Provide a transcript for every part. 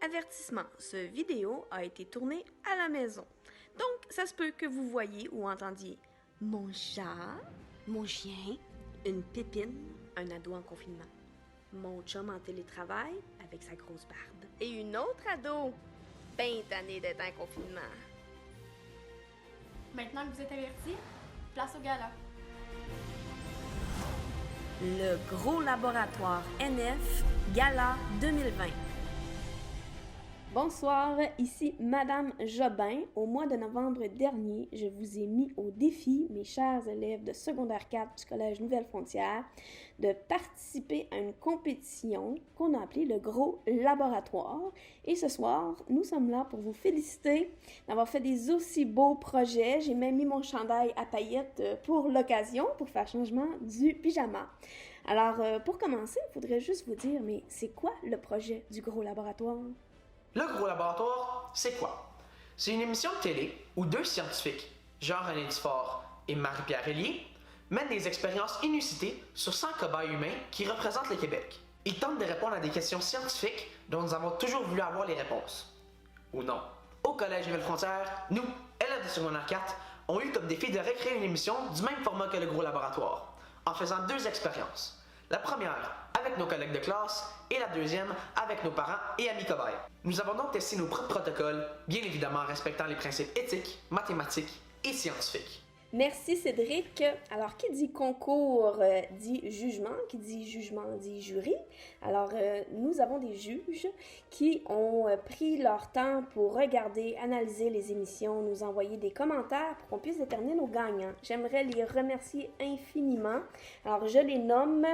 Avertissement, ce vidéo a été tourné à la maison. Donc, ça se peut que vous voyiez ou entendiez mon chat, mon chien, une pépine, un ado en confinement, mon chum en télétravail avec sa grosse barbe et une autre ado, ben tannée d'être en confinement. Maintenant que vous êtes avertis, place au gala. Le gros laboratoire NF Gala 2020. Bonsoir, ici Madame Jobin. Au mois de novembre dernier, je vous ai mis au défi, mes chers élèves de secondaire 4 du Collège Nouvelle-Frontière, de participer à une compétition qu'on a appelée le gros laboratoire. Et ce soir, nous sommes là pour vous féliciter d'avoir fait des aussi beaux projets. J'ai même mis mon chandail à paillettes pour l'occasion, pour faire changement du pyjama. Alors, pour commencer, il faudrait juste vous dire, mais c'est quoi le projet du gros laboratoire? Le gros laboratoire, c'est quoi? C'est une émission de télé où deux scientifiques, Jean-René Dufort et Marie-Pierre Hélier, mènent des expériences inusitées sur 100 cobayes humains qui représentent le Québec. Ils tentent de répondre à des questions scientifiques dont nous avons toujours voulu avoir les réponses. Ou non. Au Collège Nouvelle-Frontière, nous, élèves de secondaire 4, ont eu comme défi de recréer une émission du même format que le gros laboratoire, en faisant deux expériences. La première avec nos collègues de classe et la deuxième avec nos parents et amis cobayes. Nous avons donc testé nos propres protocoles, bien évidemment en respectant les principes éthiques, mathématiques et scientifiques. Merci Cédric. Alors, qui dit concours dit jugement, qui dit jugement dit jury. Alors, nous avons des juges qui ont pris leur temps pour regarder, analyser les émissions, nous envoyer des commentaires pour qu'on puisse déterminer nos gagnants. J'aimerais les remercier infiniment. Alors, je les nomme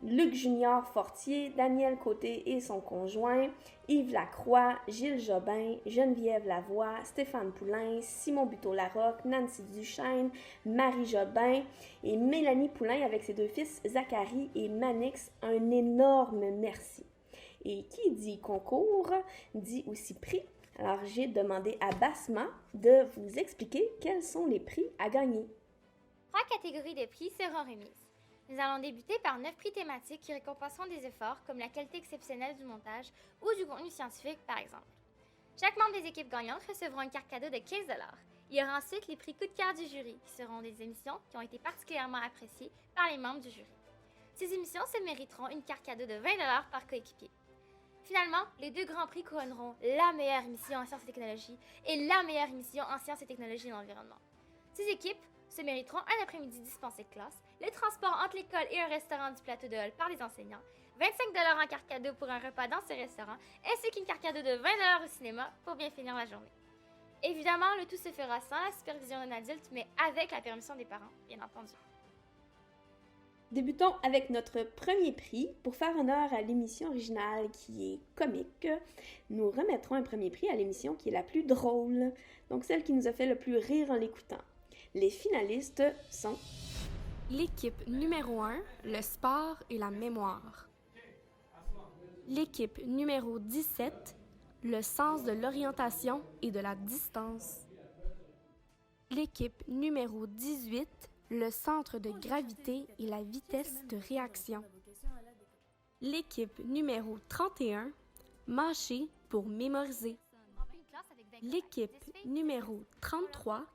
Luc Junior Fortier, Daniel Côté et son conjoint, Yves Lacroix, Gilles Jobin, Geneviève Lavoie, Stéphane Poulain, Simon Buteau-Larocque, Nancy Duchesne, Marie Jobin et Mélanie Poulain avec ses deux fils Zachary et Manix. Un énorme merci. Et qui dit concours dit aussi prix. Alors j'ai demandé à Basma de vous expliquer quels sont les prix à gagner. 3 catégories de prix seront remises. Nous allons débuter par 9 prix thématiques qui récompenseront des efforts comme la qualité exceptionnelle du montage ou du contenu scientifique, par exemple. Chaque membre des équipes gagnantes recevront une carte cadeau de 15 $. Il y aura ensuite les prix coup de cœur du jury, qui seront des émissions qui ont été particulièrement appréciées par les membres du jury. Ces émissions se mériteront une carte cadeau de 20 $ par coéquipier. Finalement, les deux grands prix couronneront la meilleure émission en sciences et technologies et la meilleure émission en sciences et technologies et l'environnement. Ces équipes se mériteront un après-midi dispensé de classe, le transport entre l'école et un restaurant du plateau de Hall par les enseignants, 25 $ en carte cadeau pour un repas dans ce restaurant, ainsi qu'une carte cadeau de 20 $ au cinéma pour bien finir la journée. Évidemment, le tout se fera sans la supervision d'un adulte, mais avec la permission des parents, bien entendu. Débutons avec notre premier prix. Pour faire honneur à l'émission originale qui est comique, nous remettrons un premier prix à l'émission qui est la plus drôle, donc celle qui nous a fait le plus rire en l'écoutant. Les finalistes sont L'équipe numéro 1, le sport et la mémoire. L'équipe numéro 17, le sens de l'orientation et de la distance. L'équipe numéro 18, le centre de gravité et la vitesse de réaction. L'équipe numéro 31, mâcher pour mémoriser. L'équipe numéro 33,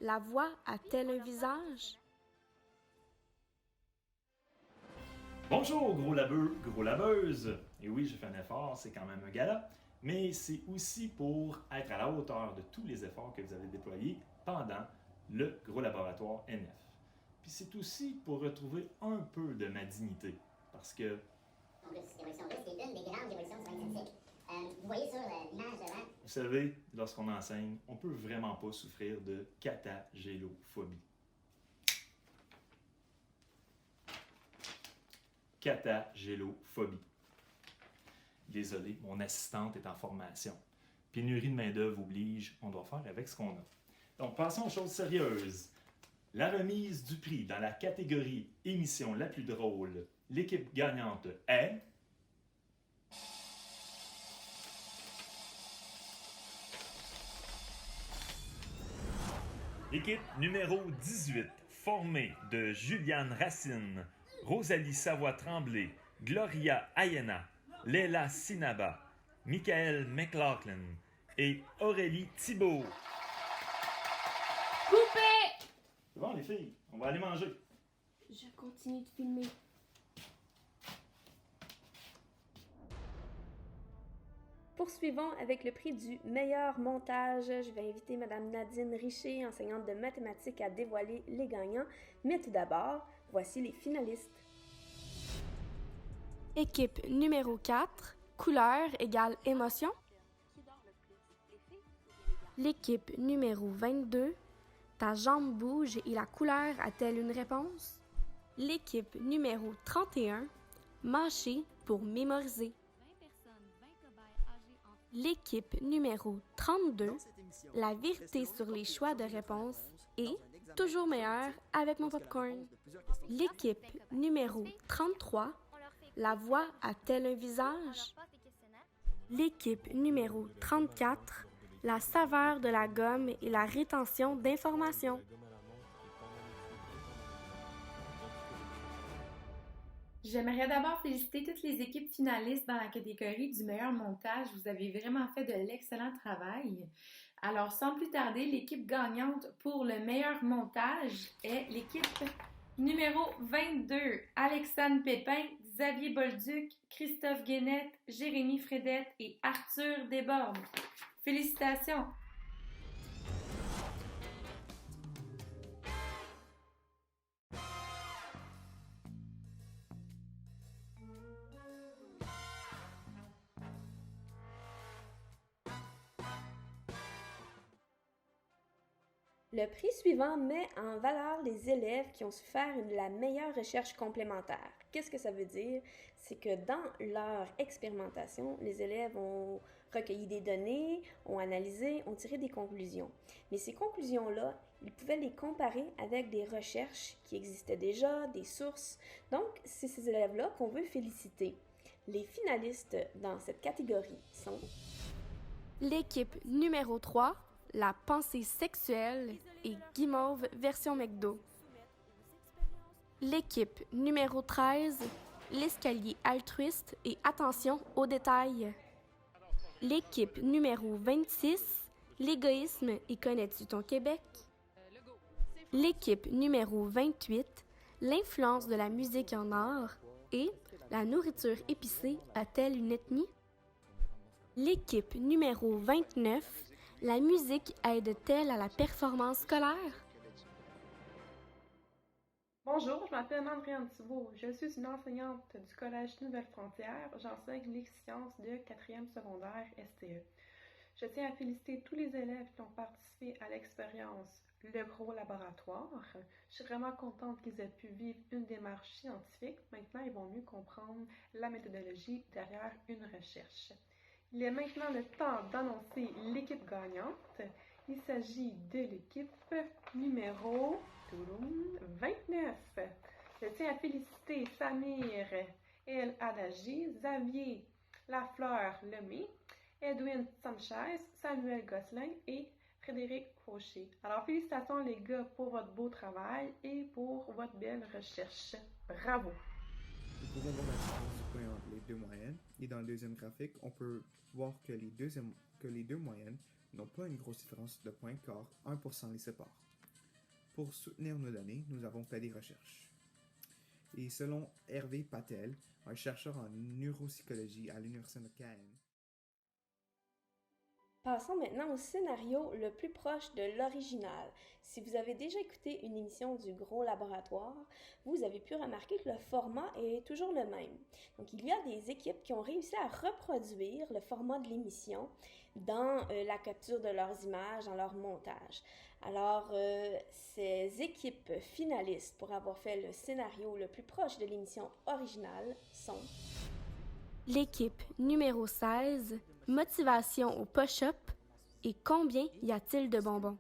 la voix a-t-elle un visage? Bonjour gros labeux, gros labeuse! Et oui, j'ai fait un effort, c'est quand même un gala, mais c'est aussi pour être à la hauteur de tous les efforts que vous avez déployés pendant le gros laboratoire NF. Puis c'est aussi pour retrouver un peu de ma dignité, parce que... En plus, l'évolution russe est une des grandes évolutions du 20e siècle. Vous voyez sur l'image devant... Vous savez, lorsqu'on enseigne, on peut vraiment pas souffrir de catagélophobie. Catagélophobie. Désolé, mon assistante est en formation. Pénurie de main-d'œuvre oblige, on doit faire avec ce qu'on a. Donc, passons aux choses sérieuses. La remise du prix dans la catégorie émission la plus drôle, l'équipe gagnante est... L'équipe numéro 18, formée de Juliane Racine, Rosalie Savoie-Tremblay, Gloria Ayena, Léla Sinaba, Michael McLaughlin et Aurélie Thibault. Coupé! C'est bon, les filles, on va aller manger. Je continue de filmer. Poursuivons avec le prix du meilleur montage. Je vais inviter Madame Nadine Richer, enseignante de mathématiques, à dévoiler les gagnants. Mais tout d'abord, voici les finalistes. Équipe numéro 4, couleur égale émotion. L'équipe numéro 22, ta jambe bouge et la couleur a-t-elle une réponse? L'équipe numéro 31, mâcher pour mémoriser. L'équipe numéro 32, la vérité sur les choix de réponse et toujours meilleur avec mon popcorn. L'équipe numéro 33, la voix a-t-elle un visage? L'équipe numéro 34, la saveur de la gomme et la rétention d'informations. J'aimerais d'abord féliciter toutes les équipes finalistes dans la catégorie du meilleur montage. Vous avez vraiment fait de l'excellent travail. Alors, sans plus tarder, l'équipe gagnante pour le meilleur montage est l'équipe numéro 22. Alexandre Pépin, Xavier Bolduc, Christophe Guénette, Jérémy Fredette et Arthur Desbordes. Félicitations! Le prix suivant met en valeur les élèves qui ont su faire la meilleure recherche complémentaire. Qu'est-ce que ça veut dire? C'est que dans leur expérimentation, les élèves ont recueilli des données, ont analysé, ont tiré des conclusions. Mais ces conclusions-là, ils pouvaient les comparer avec des recherches qui existaient déjà, des sources. Donc, c'est ces élèves-là qu'on veut féliciter. Les finalistes dans cette catégorie sont L'équipe numéro 3, la pensée sexuelle et guimauve version McDo. L'équipe numéro 13, l'escalier altruiste et attention aux détails. L'équipe numéro 26, l'égoïsme et connais-tu ton Québec? L'équipe numéro 28, l'influence de la musique en art et la nourriture épicée a-t-elle une ethnie? L'équipe numéro 29, la musique aide-t-elle à la performance scolaire? Bonjour, je m'appelle Andréane Thibault. Je suis une enseignante du Collège Nouvelle-Frontière. J'enseigne les sciences de 4e secondaire STE. Je tiens à féliciter tous les élèves qui ont participé à l'expérience Le Gros Laboratoire. Je suis vraiment contente qu'ils aient pu vivre une démarche scientifique. Maintenant, ils vont mieux comprendre la méthodologie derrière une recherche. Il est maintenant le temps d'annoncer l'équipe gagnante. Il s'agit de l'équipe numéro 29. Je tiens à féliciter Samir El Adagi, Xavier Lafleur-Lemay, Edwin Sanchez, Samuel Gosselin et Frédéric Fauché. Alors, félicitations les gars pour votre beau travail et pour votre belle recherche. Bravo! Nous pouvons voir la différence du point entre les deux moyennes. Et dans le deuxième graphique, on peut voir que les deux moyennes n'ont pas une grosse différence de points car 1% les sépare. Pour soutenir nos données, nous avons fait des recherches. Et selon Hervé Patel, un chercheur en neuropsychologie à l'Université de Caen, Passons maintenant au scénario le plus proche de l'original. Si vous avez déjà écouté une émission du Gros Laboratoire, vous avez pu remarquer que le format est toujours le même. Donc, il y a des équipes qui ont réussi à reproduire le format de l'émission dans la capture de leurs images, dans leur montage. Alors, ces équipes finalistes pour avoir fait le scénario le plus proche de l'émission originale sont L'équipe numéro 16, motivation au push-up et combien y a-t-il de bonbons?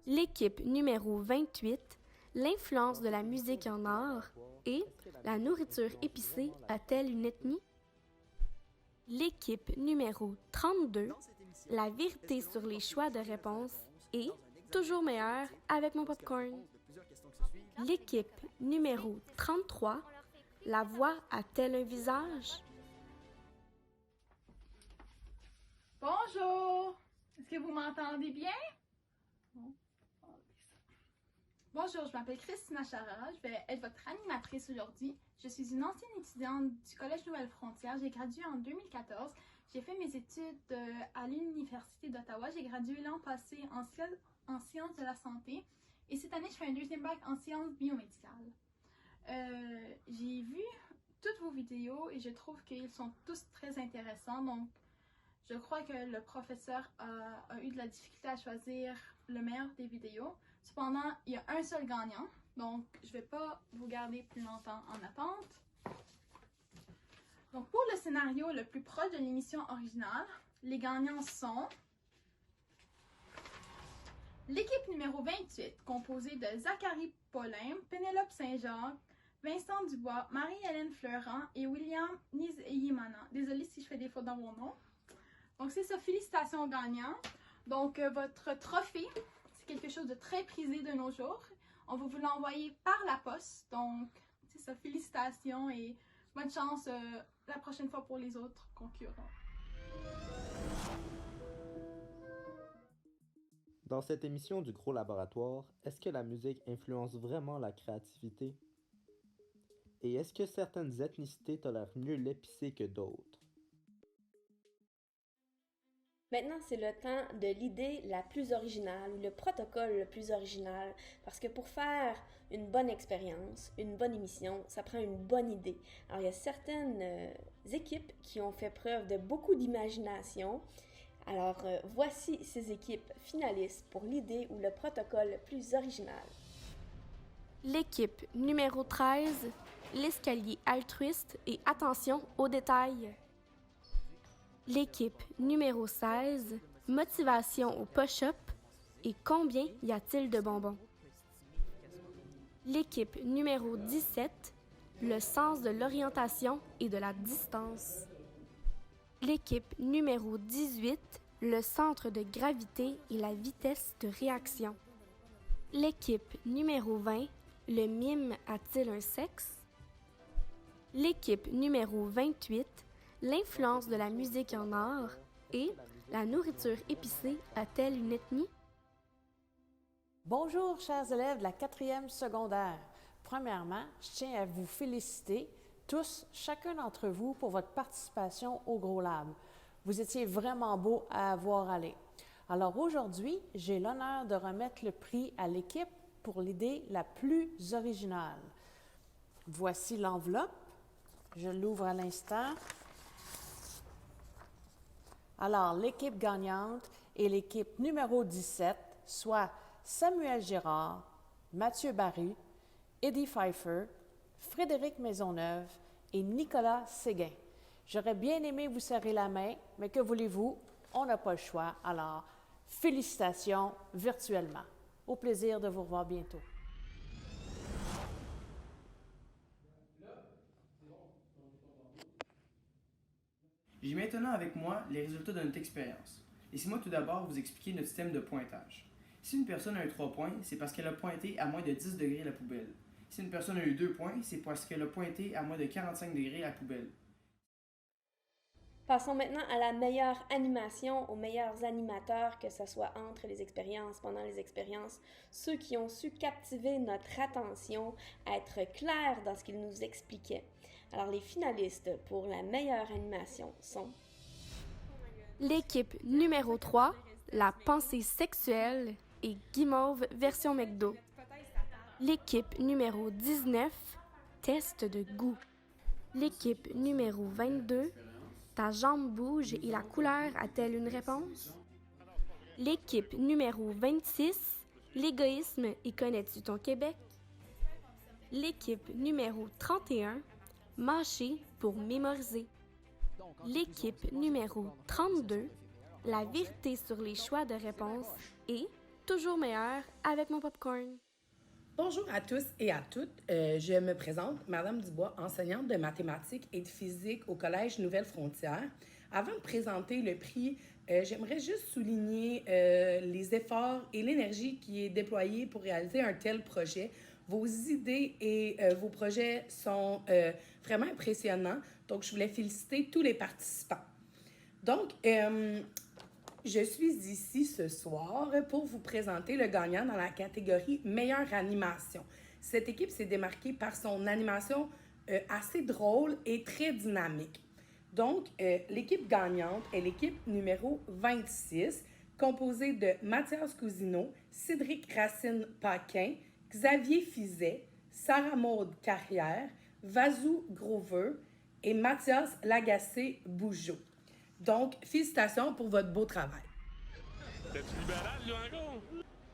L'équipe numéro 28, l'influence de la musique en art et la nourriture épicée a-t-elle une ethnie? L'équipe numéro 32, la vérité sur les choix de réponse et toujours meilleur avec mon popcorn. L'équipe numéro 33, la voix a-t-elle un visage? Est-ce que vous m'entendez bien? Bon. Bonjour, je m'appelle Christina Charara, je vais être votre animatrice aujourd'hui. Je suis une ancienne étudiante du Collège Nouvelle-Frontière. J'ai gradué en 2014. J'ai fait mes études à l'Université d'Ottawa. J'ai gradué l'an passé en sciences de la santé. Et cette année, je fais un deuxième bac en sciences biomédicales. J'ai vu toutes vos vidéos et je trouve qu'ils sont tous très intéressants. Donc, je crois que le professeur a eu de la difficulté à choisir le meilleur des vidéos. Cependant, il y a un seul gagnant, donc je ne vais pas vous garder plus longtemps en attente. Donc, pour le scénario le plus proche de l'émission originale, les gagnants sont l'équipe numéro 28, composée de Zachary Paulin, Pénélope Saint-Jacques, Vincent Dubois, Marie-Hélène Fleurant et William Nizeyimana. Désolée si je fais des fautes dans mon nom. Donc, c'est ça, félicitations aux gagnants. Donc, votre trophée, c'est quelque chose de très prisé de nos jours. On va vous l'envoyer par la poste. Donc, c'est ça, félicitations et bonne chance la prochaine fois pour les autres concurrents. Dans cette émission du Gros Laboratoire, est-ce que la musique influence vraiment la créativité? Et est-ce que certaines ethnicités tolèrent mieux l'épicé que d'autres? Maintenant, c'est le temps de l'idée la plus originale, ou le protocole le plus original, parce que pour faire une bonne expérience, une bonne émission, ça prend une bonne idée. Alors, il y a certaines équipes qui ont fait preuve de beaucoup d'imagination. Alors, voici ces équipes finalistes pour l'idée ou le protocole le plus original. L'équipe numéro 13, l'escalier altruiste et attention aux détails. L'équipe numéro 16, motivation au push-up et combien y a-t-il de bonbons? L'équipe numéro 17, le sens de l'orientation et de la distance. L'équipe numéro 18, le centre de gravité et la vitesse de réaction. L'équipe numéro 20, le mime a-t-il un sexe? L'équipe numéro 28, l'influence de la musique en art et la nourriture épicée a-t-elle une ethnie? Bonjour, chers élèves de la 4e secondaire. Premièrement, je tiens à vous féliciter tous, chacun d'entre vous, pour votre participation au Gros Lab. Vous étiez vraiment beaux à voir aller. Alors aujourd'hui, j'ai l'honneur de remettre le prix à l'équipe pour l'idée la plus originale. Voici l'enveloppe. Je l'ouvre à l'instant. Alors, l'équipe gagnante est l'équipe numéro 17, soit Samuel Girard, Mathieu Barru, Eddie Pfeiffer, Frédéric Maisonneuve et Nicolas Séguin. J'aurais bien aimé vous serrer la main, mais que voulez-vous, on n'a pas le choix. Alors, félicitations virtuellement. Au plaisir de vous revoir bientôt. J'ai maintenant avec moi les résultats de notre expérience. Laissez-moi tout d'abord vous expliquer notre système de pointage. Si une personne a eu 3 points, c'est parce qu'elle a pointé à moins de 10 degrés la poubelle. Si une personne a eu 2 points, c'est parce qu'elle a pointé à moins de 45 degrés la poubelle. Passons maintenant à la meilleure animation, aux meilleurs animateurs, que ce soit entre les expériences, pendant les expériences, ceux qui ont su captiver notre attention, être clairs dans ce qu'ils nous expliquaient. Alors, les finalistes pour la meilleure animation sont l'équipe numéro 3, la pensée sexuelle et Guimauve version McDo. L'équipe numéro 19, test de goût. L'équipe numéro 22, ta jambe bouge et la couleur a-t-elle une réponse? L'équipe numéro 26, l'égoïsme et connais-tu ton Québec? L'équipe numéro 31, mâcher pour mémoriser. L'équipe numéro 32, la vérité sur les choix de réponse et toujours meilleur avec mon popcorn. Bonjour à tous et à toutes. Je me présente, Madame Dubois, enseignante de mathématiques et de physique au Collège Nouvelle-Frontière. Avant de présenter le prix, j'aimerais juste souligner les efforts et l'énergie qui est déployée pour réaliser un tel projet. Vos idées et vos projets sont vraiment impressionnants. Donc, je voulais féliciter tous les participants. Donc, Je suis ici ce soir pour vous présenter le gagnant dans la catégorie meilleure animation. Cette équipe s'est démarquée par son animation assez drôle et très dynamique. Donc, l'équipe gagnante est l'équipe numéro 26, composée de Mathias Cousineau, Cédric Racine-Paquin, Xavier Fizet, Sarah-Maude Carrière, Vazou Grover et Mathias Lagacé-Bougeot. Donc, félicitations pour votre beau travail. T'es-tu libéral, lui, encore?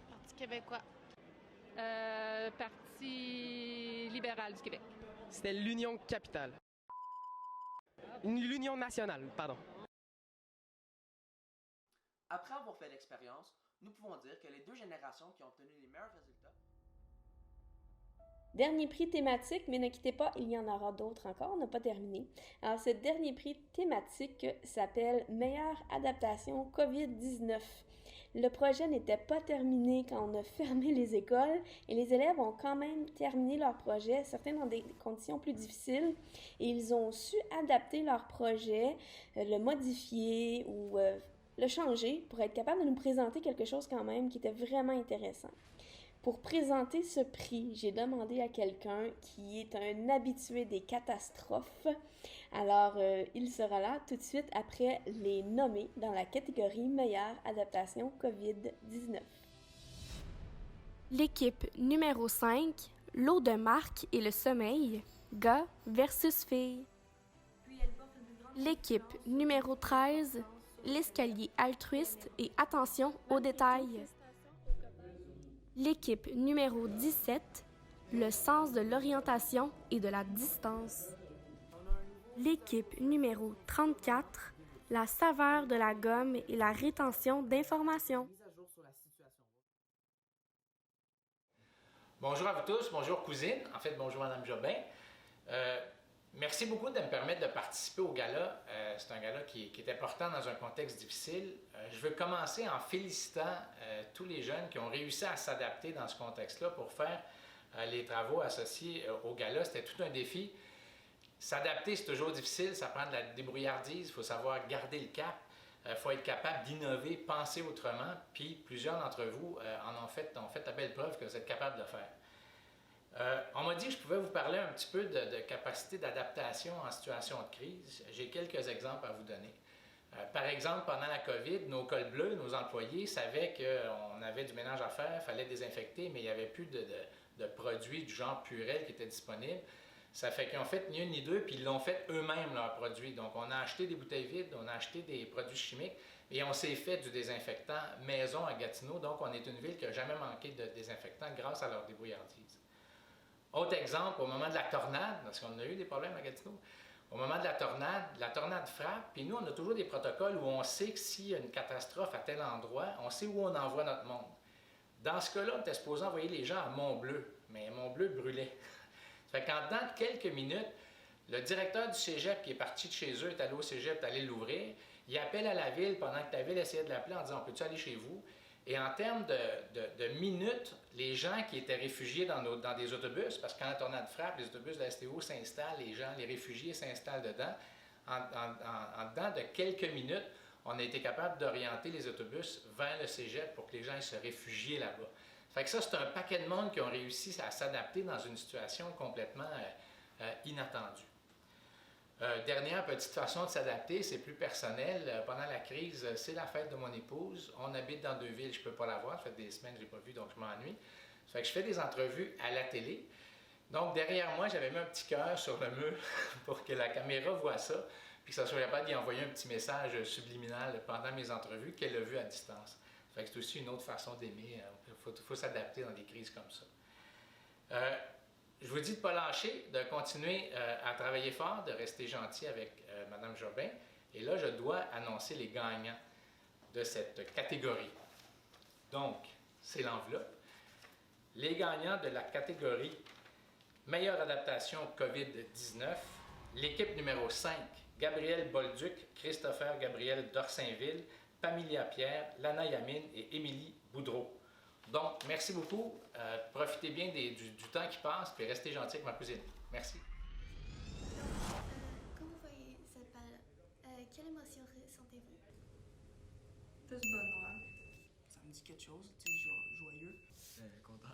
Parti québécois. Parti libéral du Québec. C'était l'Union capitale. L'Union nationale, pardon. Après avoir fait l'expérience, nous pouvons dire que les deux générations qui ont obtenu les meilleurs résultats. Dernier prix thématique, mais ne quittez pas, il y en aura d'autres encore, on n'a pas terminé. Alors, ce dernier prix thématique s'appelle Meilleure adaptation COVID-19. Le projet n'était pas terminé quand on a fermé les écoles et les élèves ont quand même terminé leur projet, certains dans des conditions plus difficiles, et ils ont su adapter leur projet, le modifier ou le changer pour être capable de nous présenter quelque chose quand même qui était vraiment intéressant. Pour présenter ce prix, j'ai demandé à quelqu'un qui est un habitué des catastrophes. Alors, il sera là tout de suite après les nommés dans la catégorie meilleure adaptation COVID-19. L'équipe numéro 5, l'eau de marque et le sommeil, gars versus filles. L'équipe numéro 13, l'escalier altruiste et attention aux détails. L'équipe numéro 17, le sens de l'orientation et de la distance. L'équipe numéro 34, la saveur de la gomme et la rétention d'informations. Bonjour à vous tous, bonjour cousine, en fait bonjour Madame Jobin. Merci beaucoup de me permettre de participer au gala. C'est un gala qui est important dans un contexte difficile. Je veux commencer en félicitant tous les jeunes qui ont réussi à s'adapter dans ce contexte-là pour faire les travaux associés au gala. C'était tout un défi. S'adapter, c'est toujours difficile, ça prend de la débrouillardise, il faut savoir garder le cap, il faut être capable d'innover, penser autrement, puis plusieurs d'entre vous ont fait la belle preuve que vous êtes capable de le faire. On m'a dit que je pouvais vous parler un petit peu de capacité d'adaptation en situation de crise. J'ai quelques exemples à vous donner. Par exemple, pendant la COVID, nos cols bleus, nos employés savaient qu'on avait du ménage à faire, il fallait désinfecter, mais il n'y avait plus de produits du genre Purell qui étaient disponibles. Ça fait qu'ils ont fait ni une ni deux, puis ils l'ont fait eux-mêmes, leurs produits. Donc, on a acheté des bouteilles vides, on a acheté des produits chimiques, et on s'est fait du désinfectant maison à Gatineau. Donc, on est une ville qui n'a jamais manqué de désinfectant grâce à leur débrouillardise. Autre exemple, au moment de la tornade, parce qu'on a eu des problèmes à Gatineau, au moment de la tornade frappe, puis nous, on a toujours des protocoles où on sait que s'il y a une catastrophe à tel endroit, on sait où on envoie notre monde. Dans ce cas-là, on était supposé envoyer les gens à Mont-Bleu, mais Mont-Bleu brûlait. Ça fait qu'en dedans de quelques minutes, le directeur du cégep qui est parti de chez eux, est allé au cégep, est allé l'ouvrir, il appelle à la ville pendant que la ville essayait de l'appeler en disant « On peut-tu aller chez vous? » Et en termes de minutes, les gens qui étaient réfugiés dans des autobus, parce que quand la tornade frappe, les autobus de la STO s'installent, les réfugiés s'installent dedans. En dedans de quelques minutes, on a été capable d'orienter les autobus vers le cégep pour que les gens se réfugient là-bas. Fait que ça, c'est un paquet de monde qui ont réussi à s'adapter dans une situation complètement inattendue. Dernière petite façon de s'adapter, c'est plus personnel. Pendant la crise, c'est la fête de mon épouse. On habite dans 2 villes, je ne peux pas la voir. Ça fait des semaines que je ne l'ai pas vue, donc je m'ennuie. Ça fait que je fais des entrevues à la télé. Donc, derrière moi, j'avais mis un petit cœur sur le mur pour que la caméra voit ça, puis que ça soit capable d'y envoyer un petit message subliminal pendant mes entrevues qu'elle a vu à distance. Ça fait que c'est aussi une autre façon d'aimer. Il faut s'adapter dans des crises comme ça. Je vous dis de ne pas lâcher, de continuer à travailler fort, de rester gentil avec Mme Jobin. Et là, je dois annoncer les gagnants de cette catégorie. Donc, c'est l'enveloppe. Les gagnants de la catégorie Meilleure adaptation COVID-19, l'équipe numéro 5, Gabriel Bolduc, Christopher Gabriel d'Orsainville, Pamilia Pierre, Lana Yamine et Émilie Boudreau. Donc, merci beaucoup. Profitez bien du temps qui passe, puis restez gentils avec ma cousine. Merci. Quand vous voyez cette balle, quelle émotion ressentez-vous? Plus bonheur. Ça me dit quelque chose, tu sais, joyeux. Content.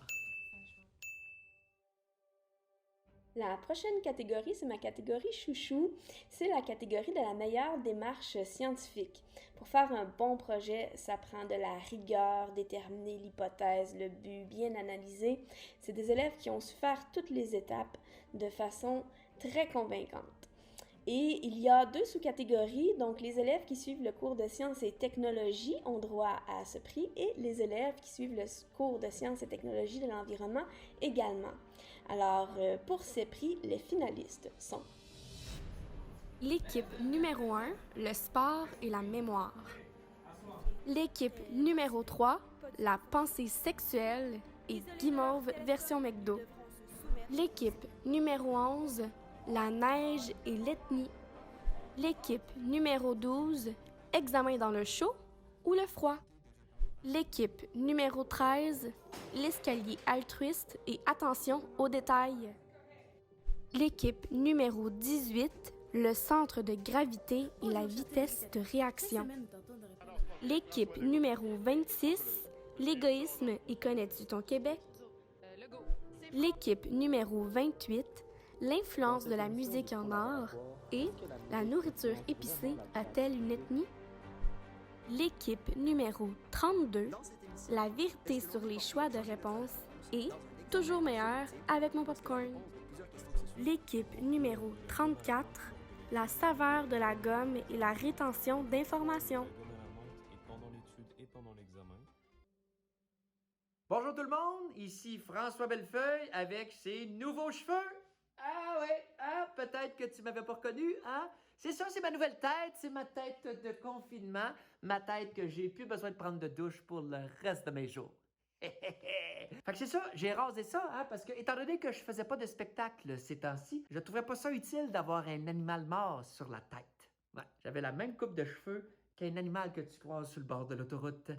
La prochaine catégorie, c'est ma catégorie chouchou. C'est la catégorie de la meilleure démarche scientifique. Pour faire un bon projet, ça prend de la rigueur, déterminer l'hypothèse, le but, bien analyser. C'est des élèves qui ont su faire toutes les étapes de façon très convaincante. Et il y a 2 sous-catégories, donc les élèves qui suivent le cours de sciences et technologies ont droit à ce prix et les élèves qui suivent le cours de sciences et technologies de l'environnement également. Alors, pour ces prix, les finalistes sont l'équipe numéro 1, le sport et la mémoire. L'équipe numéro 3, la pensée sexuelle et guimauve version McDo. L'équipe numéro 11, la neige et l'ethnie. L'équipe numéro 12, examen dans le chaud ou le froid. L'équipe numéro 13, l'escalier altruiste et attention aux détails. L'équipe numéro 18, le centre de gravité et la vitesse de réaction. L'équipe numéro 26, l'égoïsme et connais-tu ton Québec? L'équipe numéro 28, l'influence de la musique en art et la nourriture épicée a-t-elle une ethnie? L'équipe numéro 32, la vérité sur les choix de réponse et toujours meilleur avec mon popcorn. L'équipe numéro 34, la saveur de la gomme et la rétention d'informations. Bonjour tout le monde, ici François Bellefeuille avec ses nouveaux cheveux. Ah ouais, peut-être que tu m'avais pas reconnu, hein? C'est ça, c'est ma nouvelle tête, c'est ma tête de confinement, ma tête que j'ai plus besoin de prendre de douche pour le reste de mes jours. Fait que c'est ça, j'ai rasé ça, hein, parce que étant donné que je faisais pas de spectacle ces temps-ci, je trouvais pas ça utile d'avoir un animal mort sur la tête. Ouais, j'avais la même coupe de cheveux qu'un animal que tu croises sur le bord de l'autoroute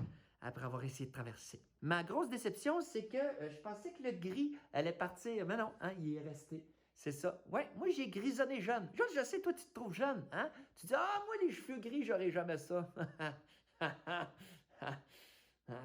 après avoir essayé de traverser. Ma grosse déception, c'est que je pensais que le gris allait partir, mais non, hein, il est resté. C'est ça. Ouais, moi, j'ai grisonné jeune. Je sais, toi, tu te trouves jeune, hein? Tu dis, moi, les cheveux gris, j'aurais jamais ça.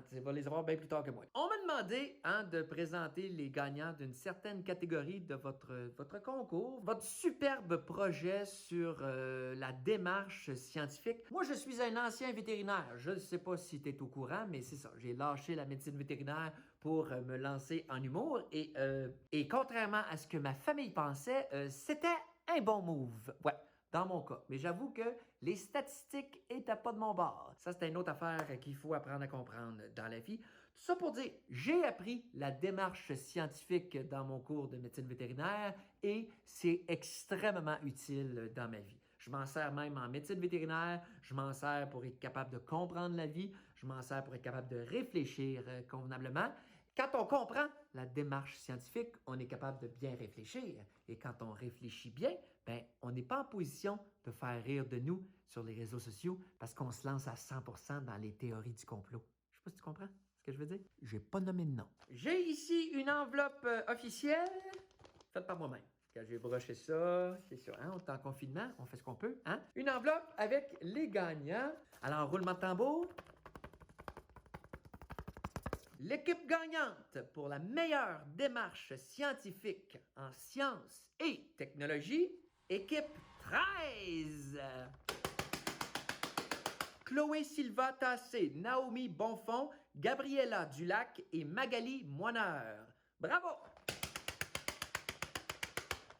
Tu vas les avoir bien plus tard que moi. On m'a demandé de présenter les gagnants d'une certaine catégorie de votre concours, votre superbe projet sur la démarche scientifique. Moi, je suis un ancien vétérinaire. Je ne sais pas si tu es au courant, mais c'est ça. J'ai lâché la médecine vétérinaire pour me lancer en humour et contrairement à ce que ma famille pensait, c'était un bon move. Ouais. Dans mon cas. Mais j'avoue que les statistiques étaient pas de mon bord. Ça, c'est une autre affaire qu'il faut apprendre à comprendre dans la vie. Tout ça pour dire, j'ai appris la démarche scientifique dans mon cours de médecine vétérinaire et c'est extrêmement utile dans ma vie. Je m'en sers même en médecine vétérinaire, je m'en sers pour être capable de comprendre la vie, je m'en sers pour être capable de réfléchir convenablement. Quand on comprend la démarche scientifique, on est capable de bien réfléchir. Et quand on réfléchit bien, on n'est pas en position de faire rire de nous sur les réseaux sociaux parce qu'on se lance à 100% dans les théories du complot. Je sais pas si tu comprends ce que je veux dire. J'ai pas nommé de nom. J'ai ici une enveloppe officielle faite par moi-même. Quand j'ai broché ça, c'est ça, hein? On est en confinement, on fait ce qu'on peut, hein? Une enveloppe avec les gagnants. Alors, roulement de tambour. L'équipe gagnante pour la meilleure démarche scientifique en sciences et technologies, équipe 13. Chloé Silva Tassé, Naomi Bonfond, Gabriella Dulac et Magali Moineur. Bravo!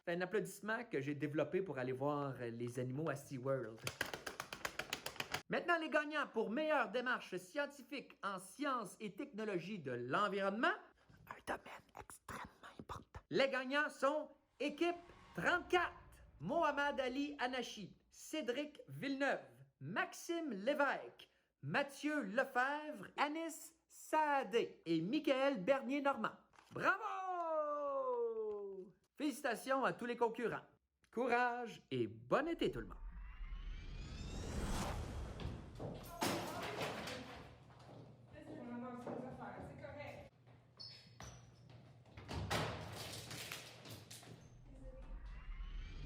C'est un applaudissement que j'ai développé pour aller voir les animaux à SeaWorld. Maintenant, les gagnants pour meilleure démarche scientifique en sciences et technologies de l'environnement, un domaine extrêmement important. Les gagnants sont équipe 34, Mohamed Ali Anachi, Cédric Villeneuve, Maxime Lévesque, Mathieu Lefebvre, Anis Saadé et Michael Bernier-Normand. Bravo! Félicitations à tous les concurrents. Courage et bon été tout le monde.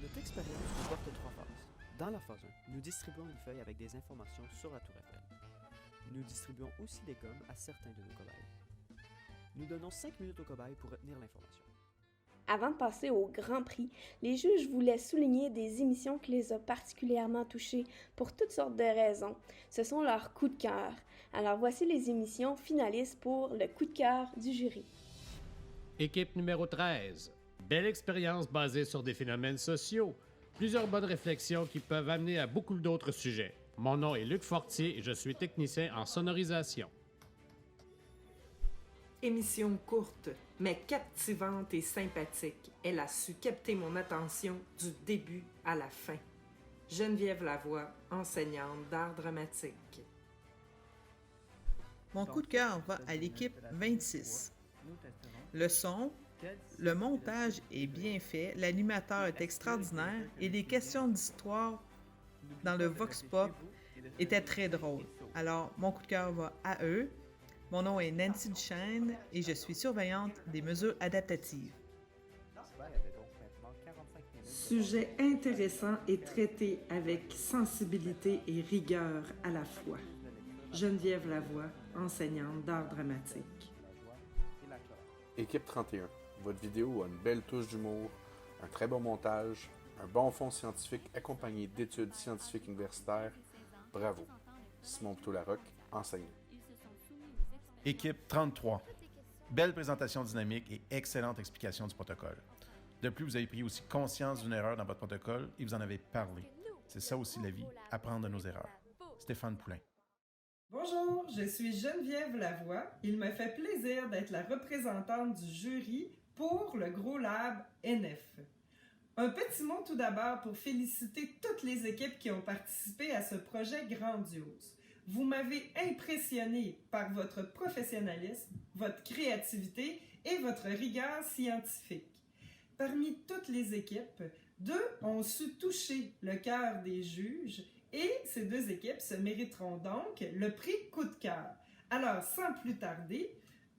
Notre expérience comporte 3 phases. Dans la phase 1, nous distribuons une feuille avec des informations sur la Tour Eiffel. Nous distribuons aussi des gommes à certains de nos cobayes. Nous donnons 5 minutes aux cobayes pour retenir l'information. Avant de passer au Grand Prix, les juges voulaient souligner des émissions qui les ont particulièrement touchés pour toutes sortes de raisons. Ce sont leurs coups de cœur. Alors voici les émissions finalistes pour le coup de cœur du jury. Équipe numéro 13. Belle expérience basée sur des phénomènes sociaux. Plusieurs bonnes réflexions qui peuvent amener à beaucoup d'autres sujets. Mon nom est Luc Fortier et je suis technicien en sonorisation. Émission courte, mais captivante et sympathique. Elle a su capter mon attention du début à la fin. Geneviève Lavoie, enseignante d'art dramatique. Mon coup de cœur va à l'équipe 26. Le son, le montage est bien fait, l'animateur est extraordinaire et les questions d'histoire dans le Vox Pop étaient très drôles. Alors, mon coup de cœur va à eux. Mon nom est Nancy Duchesne et je suis surveillante des mesures adaptatives. Sujet intéressant et traité avec sensibilité et rigueur à la fois. Geneviève Lavoie, enseignante d'art dramatique. Équipe 31. Votre vidéo a une belle touche d'humour, un très bon montage, un bon fond scientifique accompagné d'études scientifiques universitaires. Bravo. Simon Poutot-Larocque, enseignant. Équipe 33. Belle présentation dynamique et excellente explication du protocole. De plus, vous avez pris aussi conscience d'une erreur dans votre protocole et vous en avez parlé. C'est ça aussi la vie, apprendre de nos erreurs. Stéphane Poulain. Bonjour, je suis Geneviève Lavoie. Il me fait plaisir d'être la représentante du jury pour le Gros Lab NF. Un petit mot tout d'abord pour féliciter toutes les équipes qui ont participé à ce projet grandiose. Vous m'avez impressionné par votre professionnalisme, votre créativité et votre rigueur scientifique. Parmi toutes les équipes, 2 ont su toucher le cœur des juges et ces 2 équipes se mériteront donc le prix coup de cœur. Alors, sans plus tarder,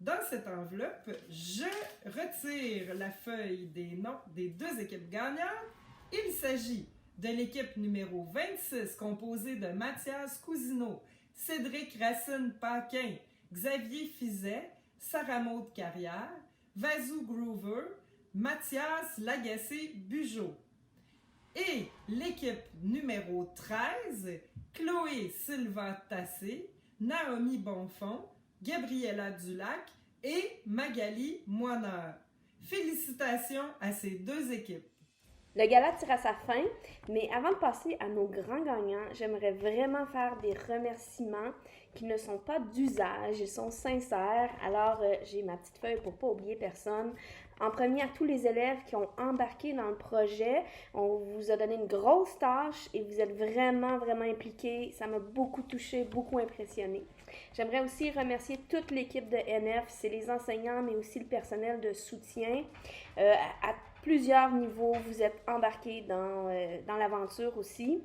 dans cette enveloppe, je retire la feuille des noms des 2 équipes gagnantes. Il s'agit de l'équipe numéro 26, composée de Mathias Cousineau, Cédric Racine-Paquin, Xavier Fizet, Sarah Maud Carrière, Vazou Groover, Mathias Lagacé-Bugeaud. Et l'équipe numéro 13, Chloé Silva-Tassé, Naomi Bonfond, Gabriella Dulac et Magali Moineur. Félicitations à ces 2 équipes. Le gala tire à sa fin, mais avant de passer à nos grands gagnants, j'aimerais vraiment faire des remerciements qui ne sont pas d'usage, ils sont sincères. Alors, j'ai ma petite feuille pour pas oublier personne. En premier, à tous les élèves qui ont embarqué dans le projet, on vous a donné une grosse tâche et vous êtes vraiment, vraiment impliqués. Ça m'a beaucoup touché, beaucoup impressionné. J'aimerais aussi remercier toute l'équipe de NF, c'est les enseignants, mais aussi le personnel de soutien. À plusieurs niveaux, vous êtes embarqués dans l'aventure aussi.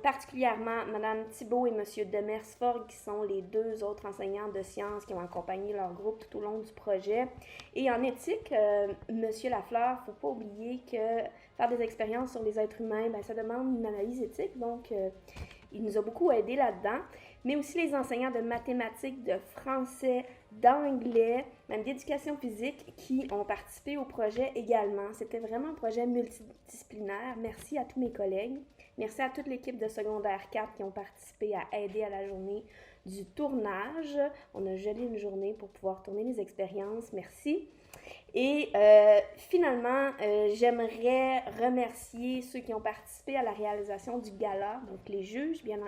Particulièrement Mme Thibault et M. Demersford, qui sont les 2 autres enseignants de sciences qui ont accompagné leur groupe tout au long du projet. Et en éthique, M. Lafleur, il ne faut pas oublier que faire des expériences sur les êtres humains, ça demande une analyse éthique, donc il nous a beaucoup aidés là-dedans. Mais aussi les enseignants de mathématiques, de français, d'anglais, même d'éducation physique qui ont participé au projet également. C'était vraiment un projet multidisciplinaire. Merci à tous mes collègues. Merci à toute l'équipe de secondaire 4 qui ont participé à aider à la journée du tournage. On a gelé une journée pour pouvoir tourner les expériences. Merci. Et finalement, j'aimerais remercier ceux qui ont participé à la réalisation du gala, donc les juges, bien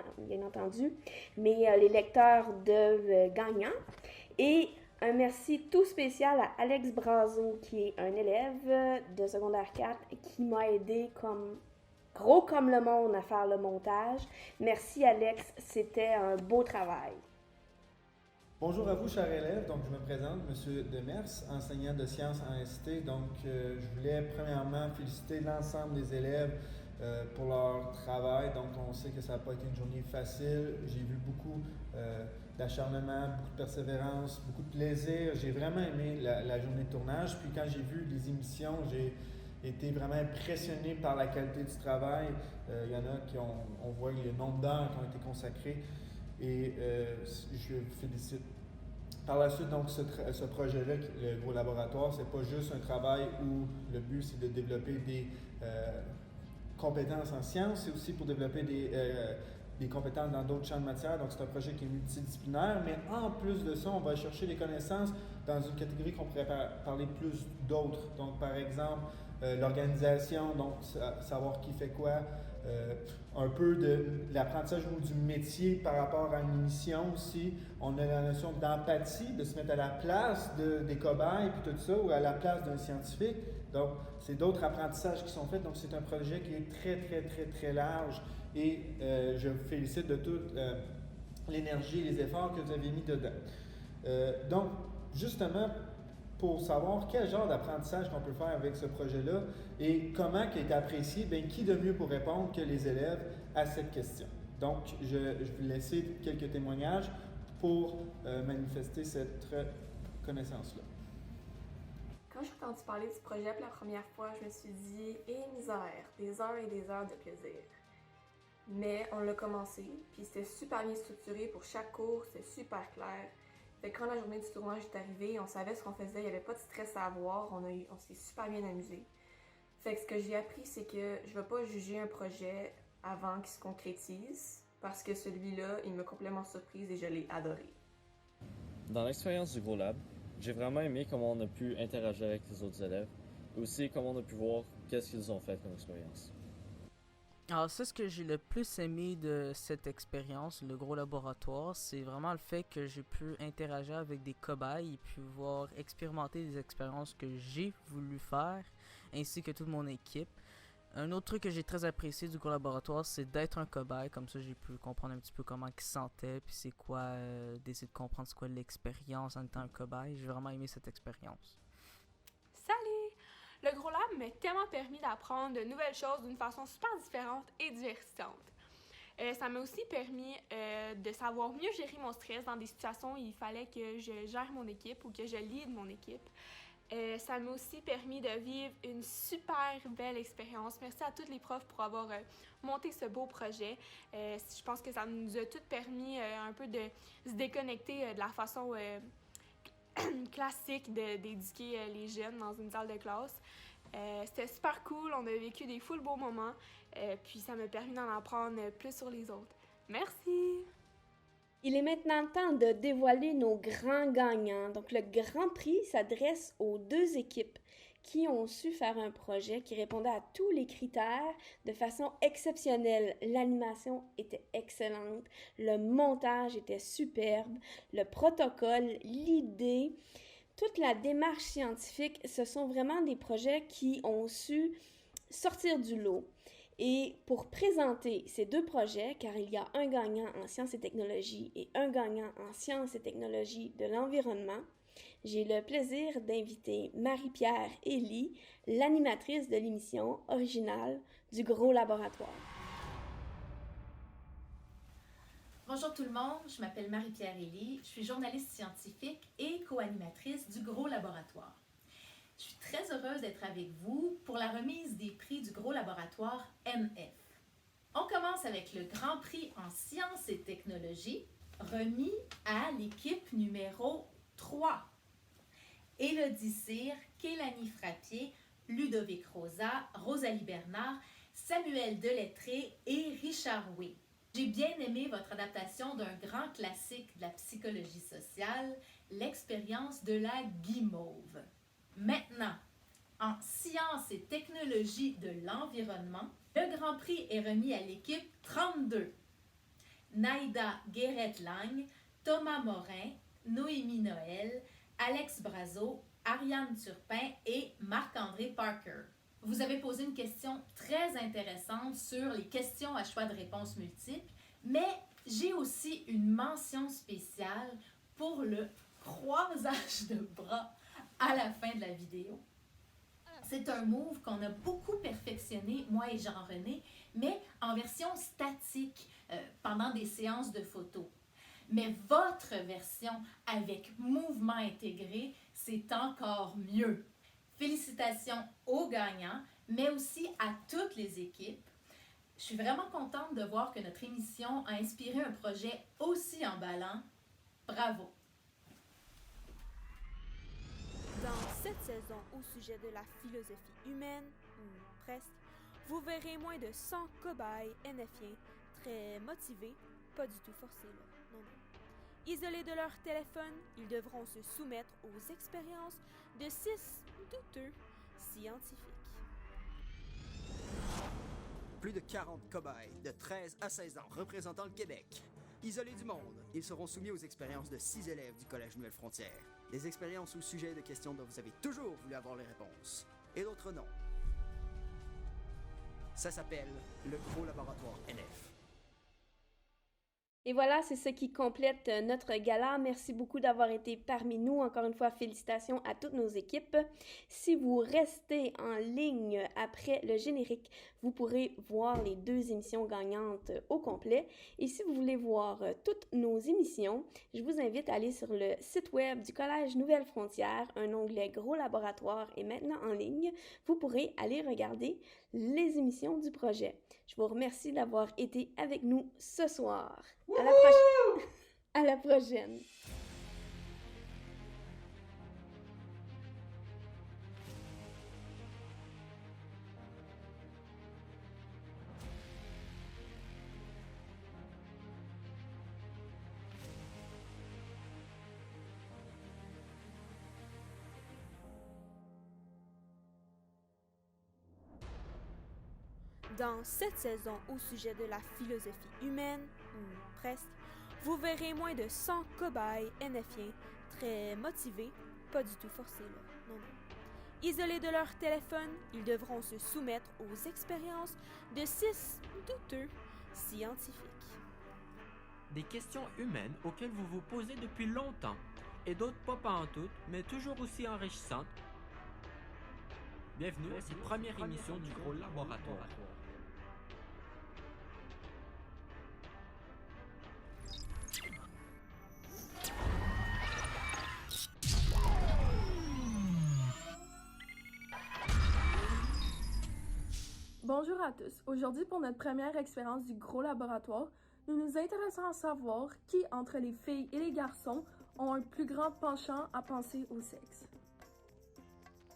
entendu, mais les lecteurs de gagnants. Et un merci tout spécial à Alex Brazo, qui est un élève de secondaire 4 qui m'a aidé gros comme le monde à faire le montage. Merci Alex, c'était un beau travail. Bonjour à vous, chers élèves. Donc, je me présente, M. Demers, enseignant de sciences en ST. Donc, je voulais premièrement féliciter l'ensemble des élèves pour leur travail. Donc, on sait que ça n'a pas été une journée facile. J'ai vu beaucoup d'acharnement, beaucoup de persévérance, beaucoup de plaisir. J'ai vraiment aimé la journée de tournage. Puis, quand j'ai vu les émissions, j'ai été vraiment impressionné par la qualité du travail. Il y en a qui on voit le nombre d'heures qui ont été consacrées. et je vous félicite. Par la suite, donc, ce projet-là, le gros laboratoire, c'est pas juste un travail où le but, c'est de développer des compétences en sciences, c'est aussi pour développer des compétences dans d'autres champs de matière. Donc, c'est un projet qui est multidisciplinaire, mais en plus de ça, on va chercher les connaissances dans une catégorie qu'on pourrait parler plus d'autres. Donc, par exemple, l'organisation, donc savoir qui fait quoi, un peu de l'apprentissage du métier par rapport à une émission aussi. On a la notion d'empathie, de se mettre à la place des cobayes puis tout ça, ou à la place d'un scientifique. Donc, c'est d'autres apprentissages qui sont faits. Donc, c'est un projet qui est très, très, très, très large et je vous félicite de toute l'énergie et les efforts que vous avez mis dedans. Donc, justement, pour savoir quel genre d'apprentissage qu'on peut faire avec ce projet-là et comment il a été apprécié, bien, qui de mieux pour répondre que les élèves à cette question. Donc, je vais vous laisser quelques témoignages pour manifester cette connaissance-là. Quand j'ai entendu parler du projet pour la première fois, je me suis dit « et misère, des heures et des heures de plaisir ». Mais on l'a commencé, puis c'était super bien structuré pour chaque cours, c'était super clair. Fait que quand la journée du tournage est arrivée, on savait ce qu'on faisait, il n'y avait pas de stress à avoir, on s'est super bien amusé. Fait que ce que j'ai appris, c'est que je ne vais pas juger un projet avant qu'il se concrétise, parce que celui-là, il m'a complètement surprise et je l'ai adoré. Dans l'expérience du Gros Lab, j'ai vraiment aimé comment on a pu interagir avec les autres élèves, et aussi comment on a pu voir qu'est-ce qu'ils ont fait comme expérience. Alors, c'est ce que j'ai le plus aimé de cette expérience, le gros laboratoire, c'est vraiment le fait que j'ai pu interagir avec des cobayes et pouvoir expérimenter des expériences que j'ai voulu faire, ainsi que toute mon équipe. Un autre truc que j'ai très apprécié du gros laboratoire, c'est d'être un cobaye, comme ça j'ai pu comprendre un petit peu comment ils se sentaient, puis c'est quoi, d'essayer de comprendre c'est quoi l'expérience en étant un cobaye. J'ai vraiment aimé cette expérience. Salut! Le Gros Lab m'a tellement permis d'apprendre de nouvelles choses d'une façon super différente et divertissante. Ça m'a aussi permis de savoir mieux gérer mon stress dans des situations où il fallait que je gère mon équipe ou que je lead mon équipe. Ça m'a aussi permis de vivre une super belle expérience. Merci à tous les profs pour avoir monté ce beau projet. Je pense que ça nous a tous permis un peu de se déconnecter de la façon classique d'éduquer les jeunes dans une salle de classe. C'était super cool, on a vécu des full beaux moments, puis ça m'a permis d'en apprendre plus sur les autres. Merci! Il est maintenant temps de dévoiler nos grands gagnants. Donc, le Grand Prix s'adresse aux 2 équipes qui ont su faire un projet qui répondait à tous les critères de façon exceptionnelle. L'animation était excellente, le montage était superbe, le protocole, l'idée, toute la démarche scientifique, ce sont vraiment des projets qui ont su sortir du lot. Et pour présenter ces 2 projets, car il y a un gagnant en sciences et technologies et un gagnant en sciences et technologies de l'environnement, j'ai le plaisir d'inviter Marie-Pierre Elie, l'animatrice de l'émission originale du Gros Laboratoire. Bonjour tout le monde, je m'appelle Marie-Pierre Elie, je suis journaliste scientifique et co-animatrice du Gros Laboratoire. Je suis très heureuse d'être avec vous pour la remise des prix du Gros Laboratoire NF. On commence avec le Grand Prix en sciences et technologies, remis à l'équipe numéro 3. Élodie Cyr, Kélanie Frappier, Ludovic Rosa, Rosalie Bernard, Samuel Delettré et Richard Way. J'ai bien aimé votre adaptation d'un grand classique de la psychologie sociale, l'expérience de la guimauve. Maintenant, en sciences et technologies de l'environnement, le Grand Prix est remis à l'équipe 32. Naïda Guéret-Lang, Thomas Morin, Noémie Noël, Alex Brazo, Ariane Turpin et Marc-André Parker. Vous avez posé une question très intéressante sur les questions à choix de réponses multiples, mais j'ai aussi une mention spéciale pour le croisage de bras à la fin de la vidéo. C'est un move qu'on a beaucoup perfectionné, moi et Jean-René, mais en version statique pendant des séances de photos. Mais votre version avec mouvement intégré, c'est encore mieux. Félicitations aux gagnants, mais aussi à toutes les équipes. Je suis vraiment contente de voir que notre émission a inspiré un projet aussi emballant. Bravo! Dans cette saison au sujet de la philosophie humaine, ou presque, vous verrez moins de 100 cobayes NFiens très motivés, pas du tout forcés là, non. Isolés de leur téléphone, ils devront se soumettre aux expériences de 6 douteux scientifiques. Plus de 40 cobayes de 13 à 16 ans représentant le Québec. Isolés du monde, ils seront soumis aux expériences de 6 élèves du Collège Nouvelle-Frontière. Des expériences au sujet de questions dont vous avez toujours voulu avoir les réponses. Et d'autres non. Ça s'appelle le Gros Laboratoire NF. Et voilà, c'est ce qui complète notre gala. Merci beaucoup d'avoir été parmi nous. Encore une fois, félicitations à toutes nos équipes. Si vous restez en ligne après le générique, vous pourrez voir les 2 émissions gagnantes au complet. Et si vous voulez voir toutes nos émissions, je vous invite à aller sur le site web du Collège Nouvelle-Frontière. Un onglet Gros Laboratoire est maintenant en ligne. Vous pourrez aller regarder les émissions du projet. Je vous remercie d'avoir été avec nous ce soir. À la prochaine. Dans cette saison au sujet de la philosophie humaine, ou presque, vous verrez moins de 100 cobayes NFiens très motivés, pas du tout forcés là, non. Isolés de leur téléphone, ils devront se soumettre aux expériences de 6 douteux scientifiques. Des questions humaines auxquelles vous vous posez depuis longtemps, et d'autres pas pantoute, mais toujours aussi enrichissantes. Bienvenue à cette première émission du Gros Laboratoire. Bonjour à tous. Aujourd'hui, pour notre première expérience du Gros Laboratoire, nous nous intéressons à savoir qui, entre les filles et les garçons, ont un plus grand penchant à penser au sexe.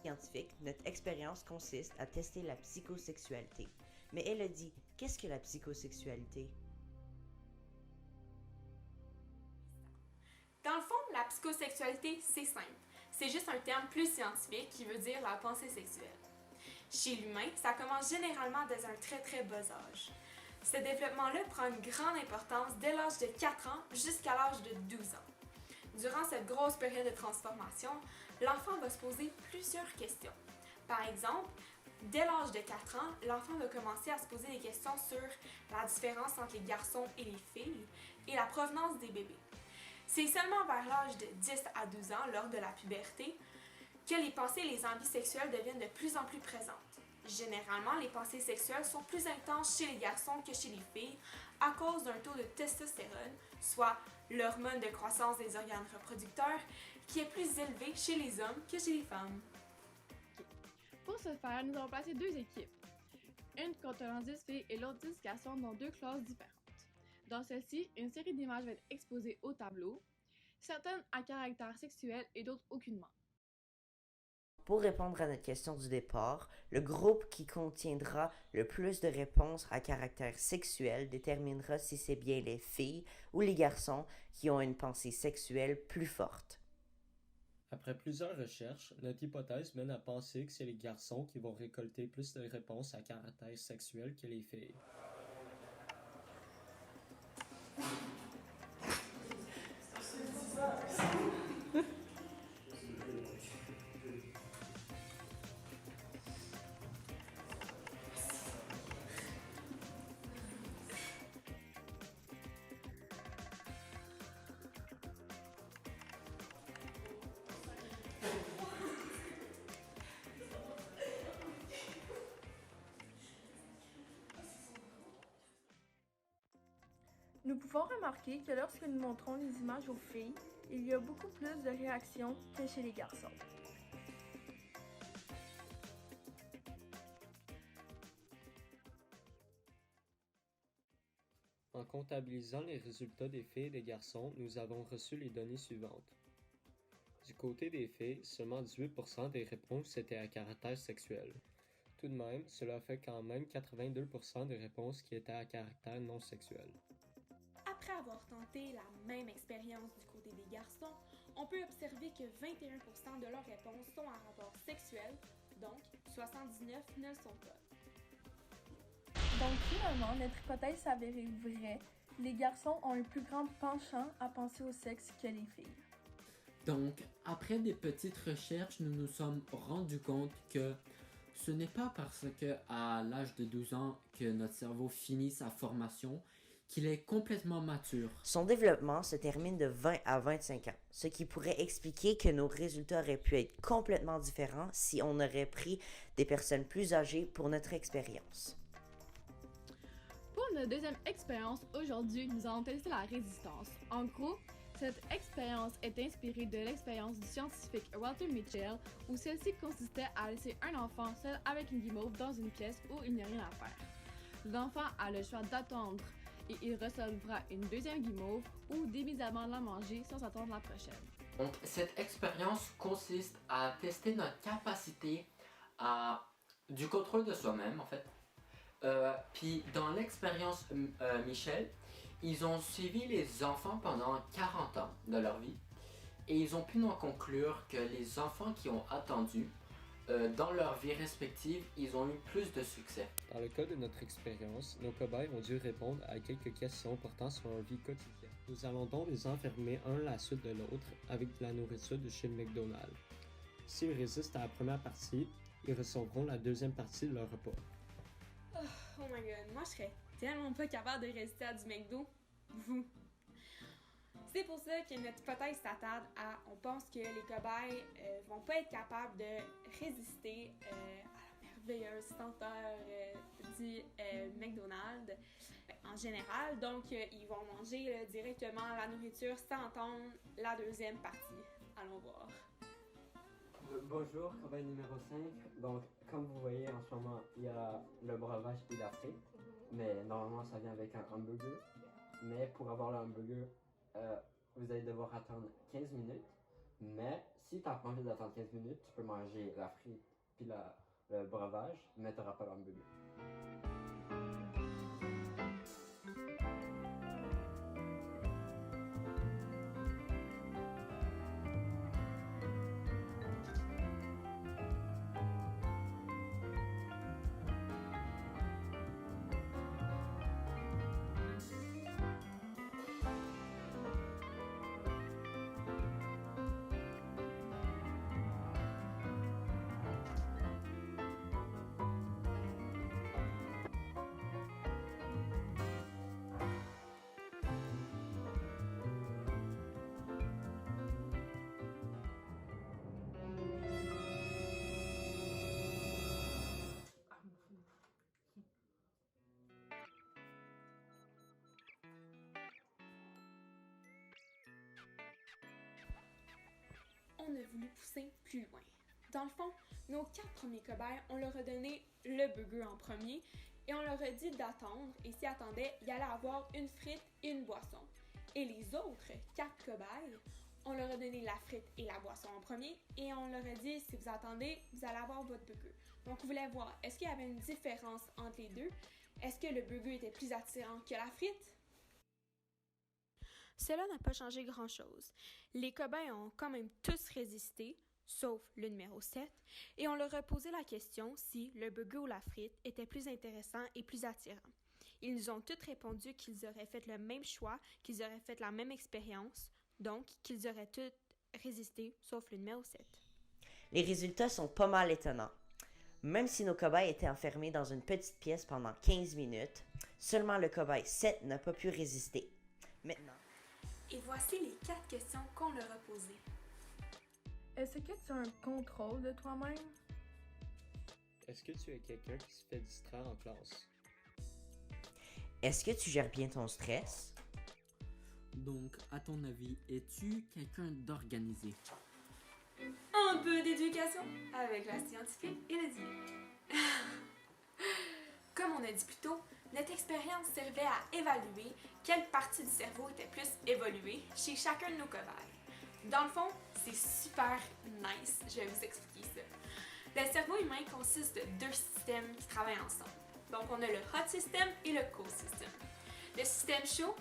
Scientifique, notre expérience consiste à tester la psychosexualité. Mais Elodie, qu'est-ce que la psychosexualité? Dans le fond, la psychosexualité, c'est simple. C'est juste un terme plus scientifique qui veut dire la pensée sexuelle. Chez l'humain, ça commence généralement dès un très bas âge. Ce développement-là prend une grande importance dès l'âge de 4 ans jusqu'à l'âge de 12 ans. Durant cette grosse période de transformation, l'enfant va se poser plusieurs questions. Par exemple, dès l'âge de 4 ans, l'enfant va commencer à se poser des questions sur la différence entre les garçons et les filles et la provenance des bébés. C'est seulement vers l'âge de 10 à 12 ans, lors de la puberté, que les pensées et les envies sexuelles deviennent de plus en plus présentes. Généralement, les pensées sexuelles sont plus intenses chez les garçons que chez les filles à cause d'un taux de testostérone, soit l'hormone de croissance des organes reproducteurs, qui est plus élevé chez les hommes que chez les femmes. Pour ce faire, nous avons placé 2 équipes. Une contenant 10 filles et l'autre 10 garçons dans 2 classes différentes. Dans celle-ci, une série d'images va être exposée au tableau, certaines à caractère sexuel et d'autres aucunement. Pour répondre à notre question du départ, le groupe qui contiendra le plus de réponses à caractère sexuel déterminera si c'est bien les filles ou les garçons qui ont une pensée sexuelle plus forte. Après plusieurs recherches, notre hypothèse mène à penser que c'est les garçons qui vont récolter plus de réponses à caractère sexuel que les filles. Nous pouvons remarquer que lorsque nous montrons les images aux filles, il y a beaucoup plus de réactions que chez les garçons. comptabilisant les résultats des filles et des garçons, nous avons reçu les données suivantes. Du côté des filles, seulement 18% des réponses étaient à caractère sexuel. Tout de même, cela fait quand même 82% des réponses qui étaient à caractère non sexuel. Après avoir tenté la même expérience du côté des garçons, on peut observer que 21% de leurs réponses sont à rapport sexuel, donc 79 ne le sont pas. Donc finalement, notre hypothèse s'avérait vraie. Les garçons ont un plus grand penchant à penser au sexe que les filles. Donc, après des petites recherches, nous nous sommes rendus compte que ce n'est pas parce que à l'âge de 12 ans que notre cerveau finit sa formation qu'il est complètement mature. Son développement se termine de 20 à 25 ans, ce qui pourrait expliquer que nos résultats auraient pu être complètement différents si on aurait pris des personnes plus âgées pour notre expérience. Pour notre deuxième expérience, aujourd'hui, nous allons tester la résistance. En gros, cette expérience est inspirée de l'expérience du scientifique Walter Mitchell, où celle-ci consistait à laisser un enfant seul avec une guimauve dans une pièce où il n'y a rien à faire. L'enfant a le choix d'attendre et il recevra une deuxième guimauve ou d'évidemment la manger sans attendre la prochaine. Donc, cette expérience consiste à tester notre capacité du contrôle de soi-même, en fait. Puis, dans l'expérience Michel, ils ont suivi les enfants pendant 40 ans de leur vie et ils ont pu en conclure que les enfants qui ont attendu, dans leur vie respective, ils ont eu plus de succès. Dans le cas de notre expérience, nos cobayes ont dû répondre à quelques questions portant sur leur vie quotidienne. Nous allons donc les enfermer un à la suite de l'autre avec de la nourriture de chez McDonald's. S'ils résistent à la première partie, ils recevront la deuxième partie de leur repas. Oh my god, moi je serais tellement pas capable de résister à du McDo. Vous. C'est pour ça que notre hypothèse s'attarde à on pense que les cobayes vont pas être capables de résister à la merveilleuse senteur du McDonald's en général. Donc, ils vont manger directement la nourriture sans attendre la deuxième partie. Allons voir. Bonjour, cobaye numéro 5. Donc, comme vous voyez en ce moment, il y a le breuvage et la frite. Mais normalement, ça vient avec un hamburger. Mais pour avoir le hamburger, vous allez devoir attendre 15 minutes. Mais si tu n'as pas envie d'attendre 15 minutes, tu peux manger la frite puis le breuvage, mais tu n'auras pas le hamburger. On a voulu pousser plus loin. Dans le fond, nos 4 premiers cobayes, on leur a donné le burger en premier et on leur a dit d'attendre et s'ils attendaient, il allait avoir une frite et une boisson. Et les autres 4 cobayes, on leur a donné la frite et la boisson en premier et on leur a dit si vous attendez, vous allez avoir votre burger. Donc on voulait voir, est-ce qu'il y avait une différence entre les deux? Est-ce que le burger était plus attirant que la frite? Cela n'a pas changé grand-chose. Les cobayes ont quand même tous résisté, sauf le numéro 7, et on leur a posé la question si le burger ou la frite était plus intéressant et plus attirant. Ils nous ont tous répondu qu'ils auraient fait le même choix, qu'ils auraient fait la même expérience, donc qu'ils auraient tous résisté, sauf le numéro 7. Les résultats sont pas mal étonnants. Même si nos cobayes étaient enfermés dans une petite pièce pendant 15 minutes, seulement le cobaye 7 n'a pas pu résister. Maintenant, et voici les 4 questions qu'on leur a posées. Est-ce que tu as un contrôle de toi-même? Est-ce que tu es quelqu'un qui se fait distraire en classe? est-ce que tu gères bien ton stress? Donc, à ton avis, es-tu quelqu'un d'organisé? Un peu d'éducation avec la scientifique et le dynamique. Comme on a dit plus tôt, Notre expérience servait à évaluer quelle partie du cerveau était plus évoluée chez chacun de nos cobayes. Dans le fond, c'est super nice, je vais vous expliquer ça. Le cerveau humain consiste de deux systèmes qui travaillent ensemble. Donc on a le hot system et le cold system. Le système chaud,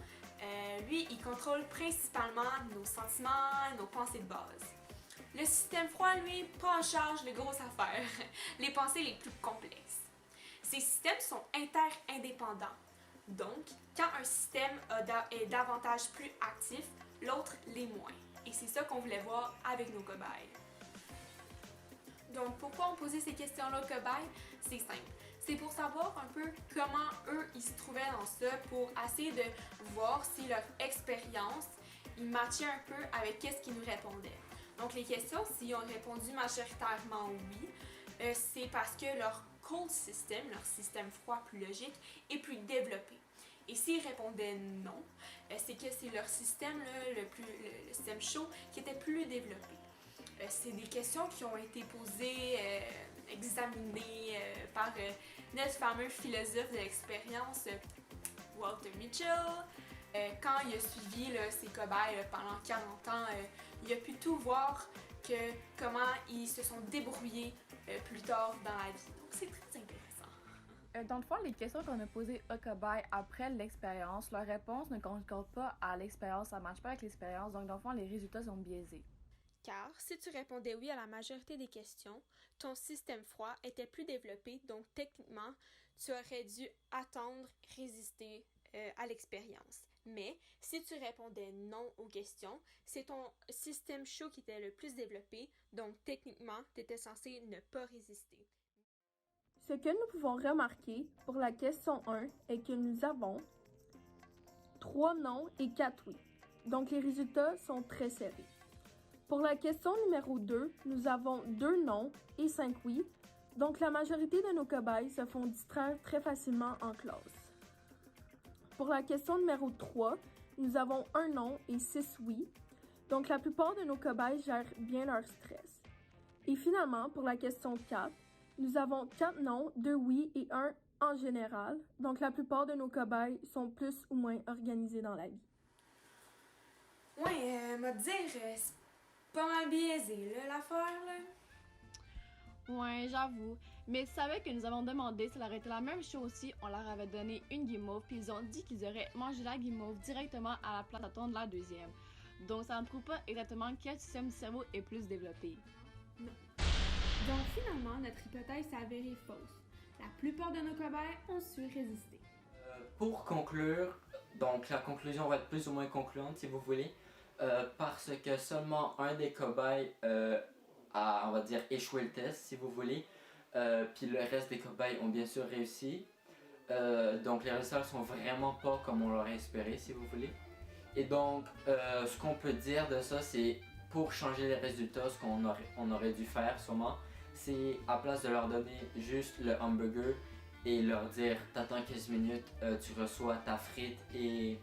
lui, il contrôle principalement nos sentiments, nos pensées de base. Le système froid, lui, prend en charge les grosses affaires, les pensées les plus complexes. Ces systèmes sont interindépendants. Donc, quand un système est davantage plus actif, l'autre l'est moins. Et c'est ça qu'on voulait voir avec nos cobayes. Donc, pourquoi on posait ces questions-là aux cobayes? C'est simple. C'est pour savoir un peu comment eux, ils se trouvaient dans ça, pour essayer de voir si leur expérience, ils matchaient un peu avec ce qu'ils nous répondaient. Donc, les questions, s'ils ont répondu majoritairement oui, c'est parce que leur cold system, leur système froid plus logique, est plus développé. Et s'ils répondaient non, c'est que c'est leur système, là, le système chaud, qui était plus développé. C'est des questions qui ont été posées, examinées par notre fameux philosophe de l'expérience, Walter Mitchell. Quand il a suivi là, ses cobayes pendant 40 ans, il a pu tout voir comment ils se sont débrouillés plus tard dans la vie. Donc c'est très intéressant. Dans le fond, les questions qu'on a posées aux cobayes après l'expérience, leur réponse ne concorde pas à l'expérience, ça ne matche pas avec l'expérience, donc dans le fond, les résultats sont biaisés. Car si tu répondais oui à la majorité des questions, ton système froid était plus développé, donc techniquement, tu aurais dû attendre, résister à l'expérience. Mais si tu répondais non aux questions, c'est ton système chaud qui était le plus développé, donc techniquement, tu étais censé ne pas résister. Ce que nous pouvons remarquer pour la question 1 est que nous avons 3 non et 4 oui. Donc les résultats sont très serrés. Pour la question numéro 2, nous avons 2 non et 5 oui. Donc la majorité de nos cobayes se font distraire très facilement en classe. Pour la question numéro 3, nous avons 1 non et 6 oui. Donc la plupart de nos cobayes gèrent bien leur stress. Et finalement, pour la question 4, nous avons 4 non, 2 oui et 1 en général. Donc la plupart de nos cobayes sont plus ou moins organisés dans la vie. Ouais, m'a dire, c'est pas mal biaisé, là, l'affaire, là. Ouais, j'avoue. Mais tu savais que nous avons demandé si ça aurait été la même chose si on leur avait donné une guimauve, puis ils ont dit qu'ils auraient mangé la guimauve directement à la place d'attendre la deuxième. Donc ça ne prouve pas exactement quel système du cerveau est plus développé. Non. Donc finalement, notre hypothèse s'est avérée fausse. La plupart de nos cobayes ont su résister. Pour conclure, donc la conclusion va être plus ou moins concluante si vous voulez, parce que seulement un des cobayes a, on va dire, échoué le test si vous voulez, puis le reste des cobayes ont bien sûr réussi. Donc les résultats sont vraiment pas comme on l'aurait espéré si vous voulez. Et donc ce qu'on peut dire de ça, c'est pour changer les résultats, ce qu'on aurait dû faire sûrement, c'est à place de leur donner juste le hamburger et leur dire t'attends 15 minutes, tu reçois ta frite et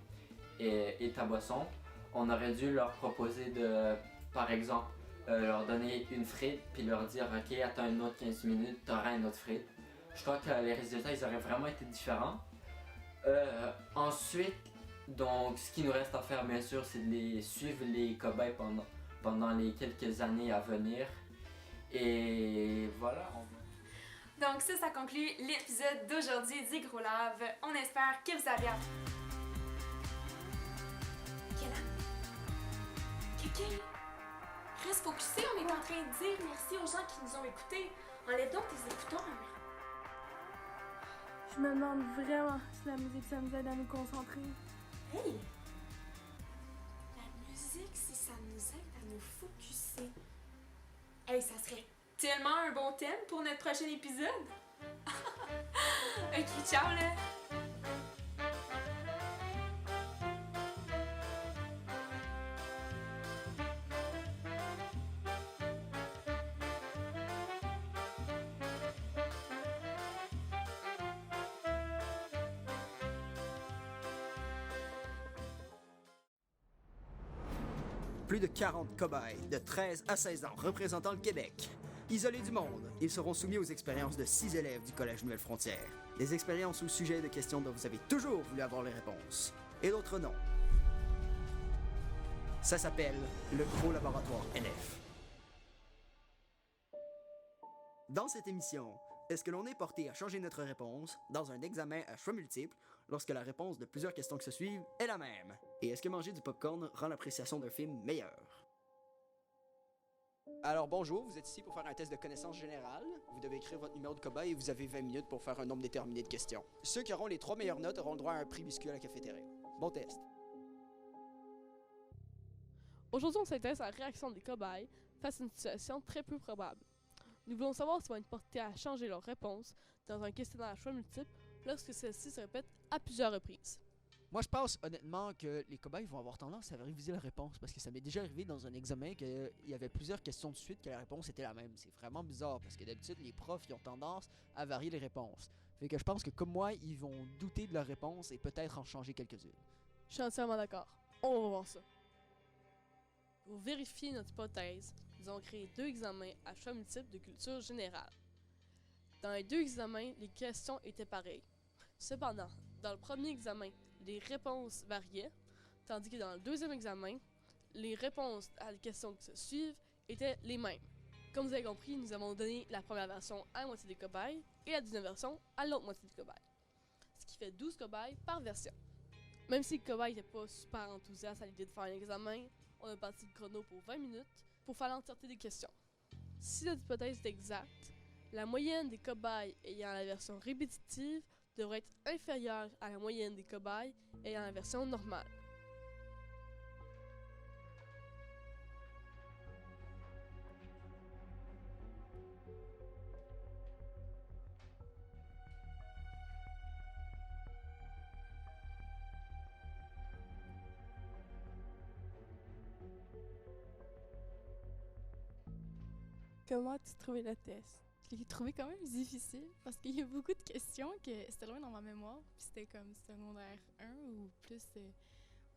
ta boisson, on aurait dû leur proposer de, par exemple, leur donner une frite puis leur dire ok, attends une autre 15 minutes, t'auras une autre frite. Je crois que les résultats ils auraient vraiment été différents. Ensuite, donc ce qui nous reste à faire bien sûr, c'est de suivre les cobayes pendant les quelques années à venir. Et voilà. Donc ça conclut l'épisode d'aujourd'hui du Gros Lab. On espère que vous avez appris. Kéké, reste focusé, on est en train de dire merci aux gens qui nous ont écoutés. Enlève donc tes écouteurs. Je me demande vraiment si la musique, ça nous aide à nous concentrer. Hey! La musique, si ça nous aide à nous focusser. Hey, ça serait tellement un bon thème pour notre prochain épisode. Ok, ciao là! Plus de 40 cobayes de 13 à 16 ans représentant le Québec. Isolés du monde, ils seront soumis aux expériences de 6 élèves du Collège Nouvelle-Frontière. Des expériences ou sujets de questions dont vous avez toujours voulu avoir les réponses, et d'autres non. Ça s'appelle le Gros Laboratoire NF. Dans cette émission, est-ce que l'on est porté à changer notre réponse dans un examen à choix multiples lorsque la réponse de plusieurs questions qui se suivent est la même? Et est-ce que manger du popcorn rend l'appréciation d'un film meilleure? Alors bonjour, vous êtes ici pour faire un test de connaissances générales. Vous devez écrire votre numéro de cobaye et vous avez 20 minutes pour faire un nombre déterminé de questions. Ceux qui auront les 3 meilleures notes auront le droit à un prix biscuit à la cafétéria. Bon test. Aujourd'hui, on s'intéresse à la réaction des cobayes face à une situation très peu probable. Nous voulons savoir s'ils vont être portés à changer leur réponse dans un questionnaire à choix multiples lorsque celle-ci se répète à plusieurs reprises. Moi, je pense honnêtement que les cobayes vont avoir tendance à réviser la réponse parce que ça m'est déjà arrivé dans un examen qu'il y avait plusieurs questions de suite que la réponse était la même. C'est vraiment bizarre parce que d'habitude, les profs ils ont tendance à varier les réponses. Fait que je pense que comme moi, ils vont douter de leur réponse et peut-être en changer quelques-unes. Je suis entièrement d'accord. On va voir ça. Pour vérifier notre hypothèse, nous avons créé 2 examens à choix multiples de culture générale. Dans les 2 examens, les questions étaient pareilles. Cependant, dans le premier examen, les réponses variaient, tandis que dans le deuxième examen, les réponses à les questions qui se suivent étaient les mêmes. Comme vous avez compris, nous avons donné la première version à la moitié des cobayes et la deuxième version à l'autre moitié des cobayes. Ce qui fait 12 cobayes par version. Même si les cobayes n'étaient pas super enthousiastes à l'idée de faire un examen, on a parti le chrono pour 20 minutes pour faire l'entièreté des questions. Si notre hypothèse est exacte, la moyenne des cobayes ayant la version répétitive devrait être inférieure à la moyenne des cobayes ayant la version normale. Comment as-tu trouvé le test? Je l'ai trouvé quand même difficile parce qu'il y a beaucoup de questions que c'était loin dans ma mémoire. Puis c'était comme secondaire 1 ou plus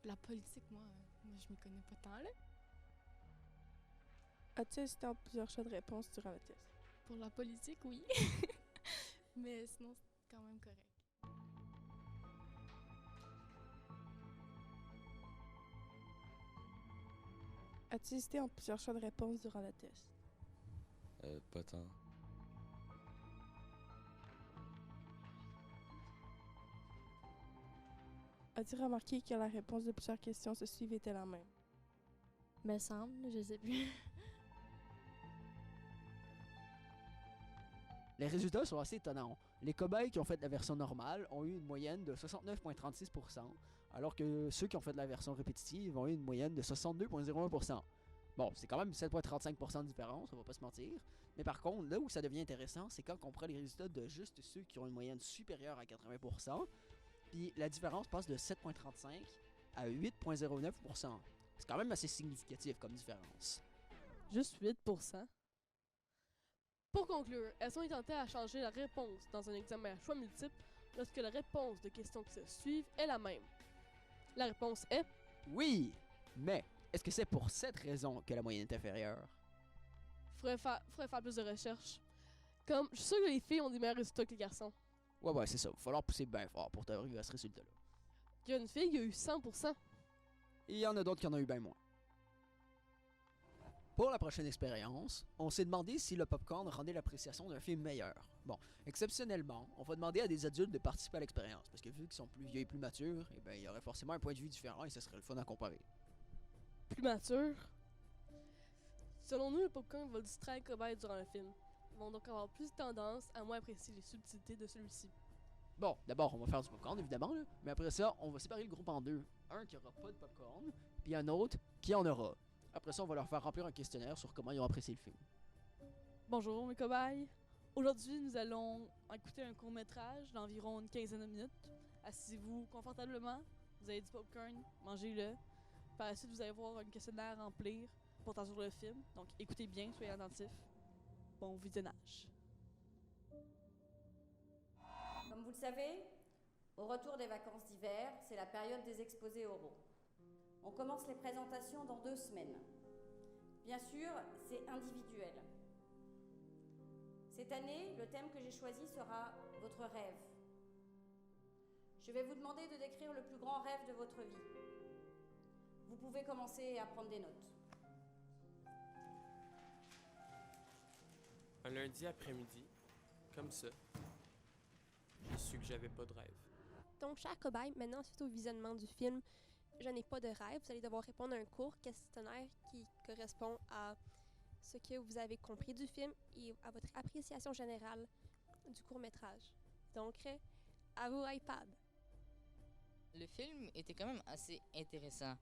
la politique, moi je m'y connais pas tant là. As-tu hésité en plusieurs choix de réponse durant le test? Pour la politique, oui. Mais sinon, c'est quand même correct. As-tu hésité en plusieurs choix de réponse durant le test? Pas tant. As-tu remarqué que la réponse de plusieurs questions se suivent était la même? Me semble, je sais plus. Les résultats sont assez étonnants. Les cobayes qui ont fait la version normale ont eu une moyenne de 69,36%, alors que ceux qui ont fait la version répétitive ont eu une moyenne de 62,01%. Bon, c'est quand même 7,35% de différence, on va pas se mentir. Mais par contre, là où ça devient intéressant, c'est quand on prend les résultats de juste ceux qui ont une moyenne supérieure à 80%, puis la différence passe de 7,35 à 8,09%. C'est quand même assez significatif comme différence. Juste 8%. Pour conclure, elles sont tentées à changer la réponse dans un examen à choix multiples lorsque la réponse de questions qui se suivent est la même. La réponse est oui, mais est-ce que c'est pour cette raison que la moyenne est inférieure? faudrait faire plus de recherches. Comme, je suis sûr que les filles ont des meilleurs résultats que les garçons. Ouais, c'est ça. Il va falloir pousser bien fort pour arriver à ce résultat-là. Il y a une fille qui a eu 100%. Et il y en a d'autres qui en ont eu bien moins. Pour la prochaine expérience, on s'est demandé si le popcorn rendait l'appréciation d'un film meilleur. Bon, exceptionnellement, on va demander à des adultes de participer à l'expérience, parce que vu qu'ils sont plus vieux et plus matures, eh ben, il y aurait forcément un point de vue différent et ce serait le fun à comparer. Plus mature? Selon nous, le popcorn va distraire les cobayes durant le film. Ils vont donc avoir plus tendance à moins apprécier les subtilités de celui-ci. Bon, d'abord, on va faire du popcorn, évidemment, là, mais après ça, on va séparer le groupe en deux. Un qui aura pas de popcorn, puis un autre qui en aura. Après ça, on va leur faire remplir un questionnaire sur comment ils ont apprécié le film. Bonjour mes cobayes. Aujourd'hui, nous allons écouter un court-métrage d'environ une quinzaine de minutes. Asseyez-vous confortablement, vous avez du popcorn, mangez-le. Par la suite, vous allez voir un questionnaire à remplir portant sur le film. Donc, écoutez bien, soyez attentifs. Bon visionnage. Comme vous le savez, au retour des vacances d'hiver, c'est la période des exposés oraux. On commence les présentations dans 2 semaines. Bien sûr, c'est individuel. Cette année, le thème que j'ai choisi sera votre rêve. Je vais vous demander de décrire le plus grand rêve de votre vie. Vous pouvez commencer à prendre des notes. Un lundi après-midi, comme ça, j'ai su que j'avais pas de rêve. Donc, cher cobaye, maintenant, suite au visionnement du film Je n'ai pas de rêve, vous allez devoir répondre à un court questionnaire qui correspond à ce que vous avez compris du film et à votre appréciation générale du court-métrage. Donc, à vous, iPad. Le film était quand même assez intéressant.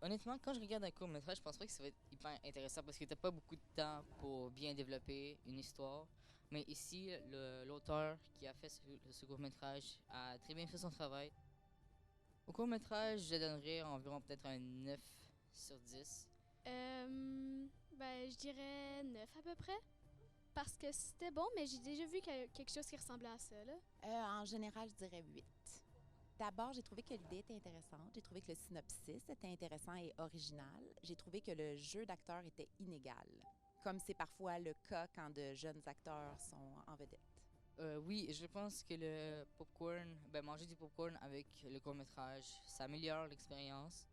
Honnêtement, quand je regarde un court-métrage, je pense pas que ça va être hyper intéressant parce que t'as pas beaucoup de temps pour bien développer une histoire. Mais ici, l'auteur qui a fait ce court-métrage a très bien fait son travail. Au court-métrage, je donnerais environ peut-être un 9 sur 10. Je dirais 9 à peu près. Parce que c'était bon, mais j'ai déjà vu quelque chose qui ressemblait à ça, là. En général, je dirais 8. D'abord, j'ai trouvé que l'idée était intéressante. J'ai trouvé que le synopsis était intéressant et original. J'ai trouvé que le jeu d'acteurs était inégal, comme c'est parfois le cas quand de jeunes acteurs sont en vedette. Oui, je pense que le popcorn, manger du popcorn avec le court-métrage, ça améliore l'expérience.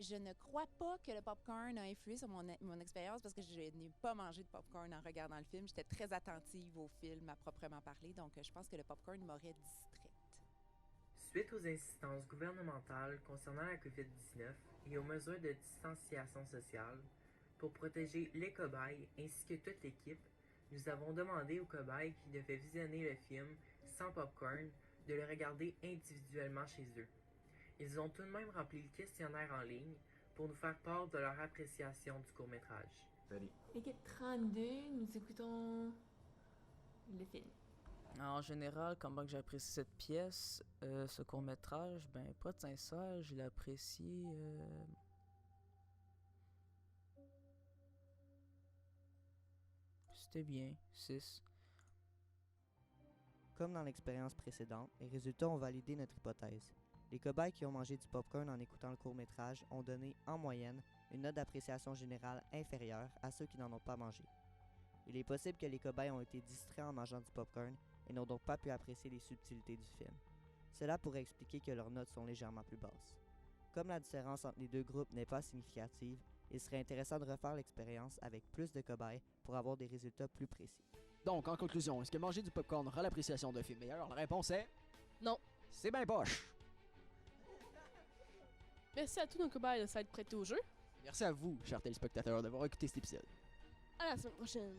Je ne crois pas que le popcorn a influé sur mon expérience parce que je n'ai pas mangé de popcorn en regardant le film. J'étais très attentive au film à proprement parler, donc je pense que le popcorn m'aurait distraite. Suite aux insistances gouvernementales concernant la COVID-19 et aux mesures de distanciation sociale, pour protéger les cobayes ainsi que toute l'équipe, nous avons demandé aux cobayes qui devaient visionner le film sans popcorn de le regarder individuellement chez eux. Ils ont tout de même rempli le questionnaire en ligne pour nous faire part de leur appréciation du court-métrage. Équipe 32, nous écoutons le film. En général, comment que j'apprécie cette pièce, ce court-métrage, pas de sincère, je l'apprécie... C'était bien, 6. Comme dans l'expérience précédente, les résultats ont validé notre hypothèse. Les cobayes qui ont mangé du popcorn en écoutant le court-métrage ont donné, en moyenne, une note d'appréciation générale inférieure à ceux qui n'en ont pas mangé. Il est possible que les cobayes ont été distraits en mangeant du popcorn et n'ont donc pas pu apprécier les subtilités du film. Cela pourrait expliquer que leurs notes sont légèrement plus basses. Comme la différence entre les deux groupes n'est pas significative, il serait intéressant de refaire l'expérience avec plus de cobayes pour avoir des résultats plus précis. Donc, en conclusion, est-ce que manger du popcorn rend l'appréciation d'un film meilleure? La réponse est... Non. C'est ben poche! Merci à tous nos cobayes de s'être prêtés au jeu. Merci à vous, chers téléspectateurs, d'avoir écouté cet épisode. À la semaine prochaine.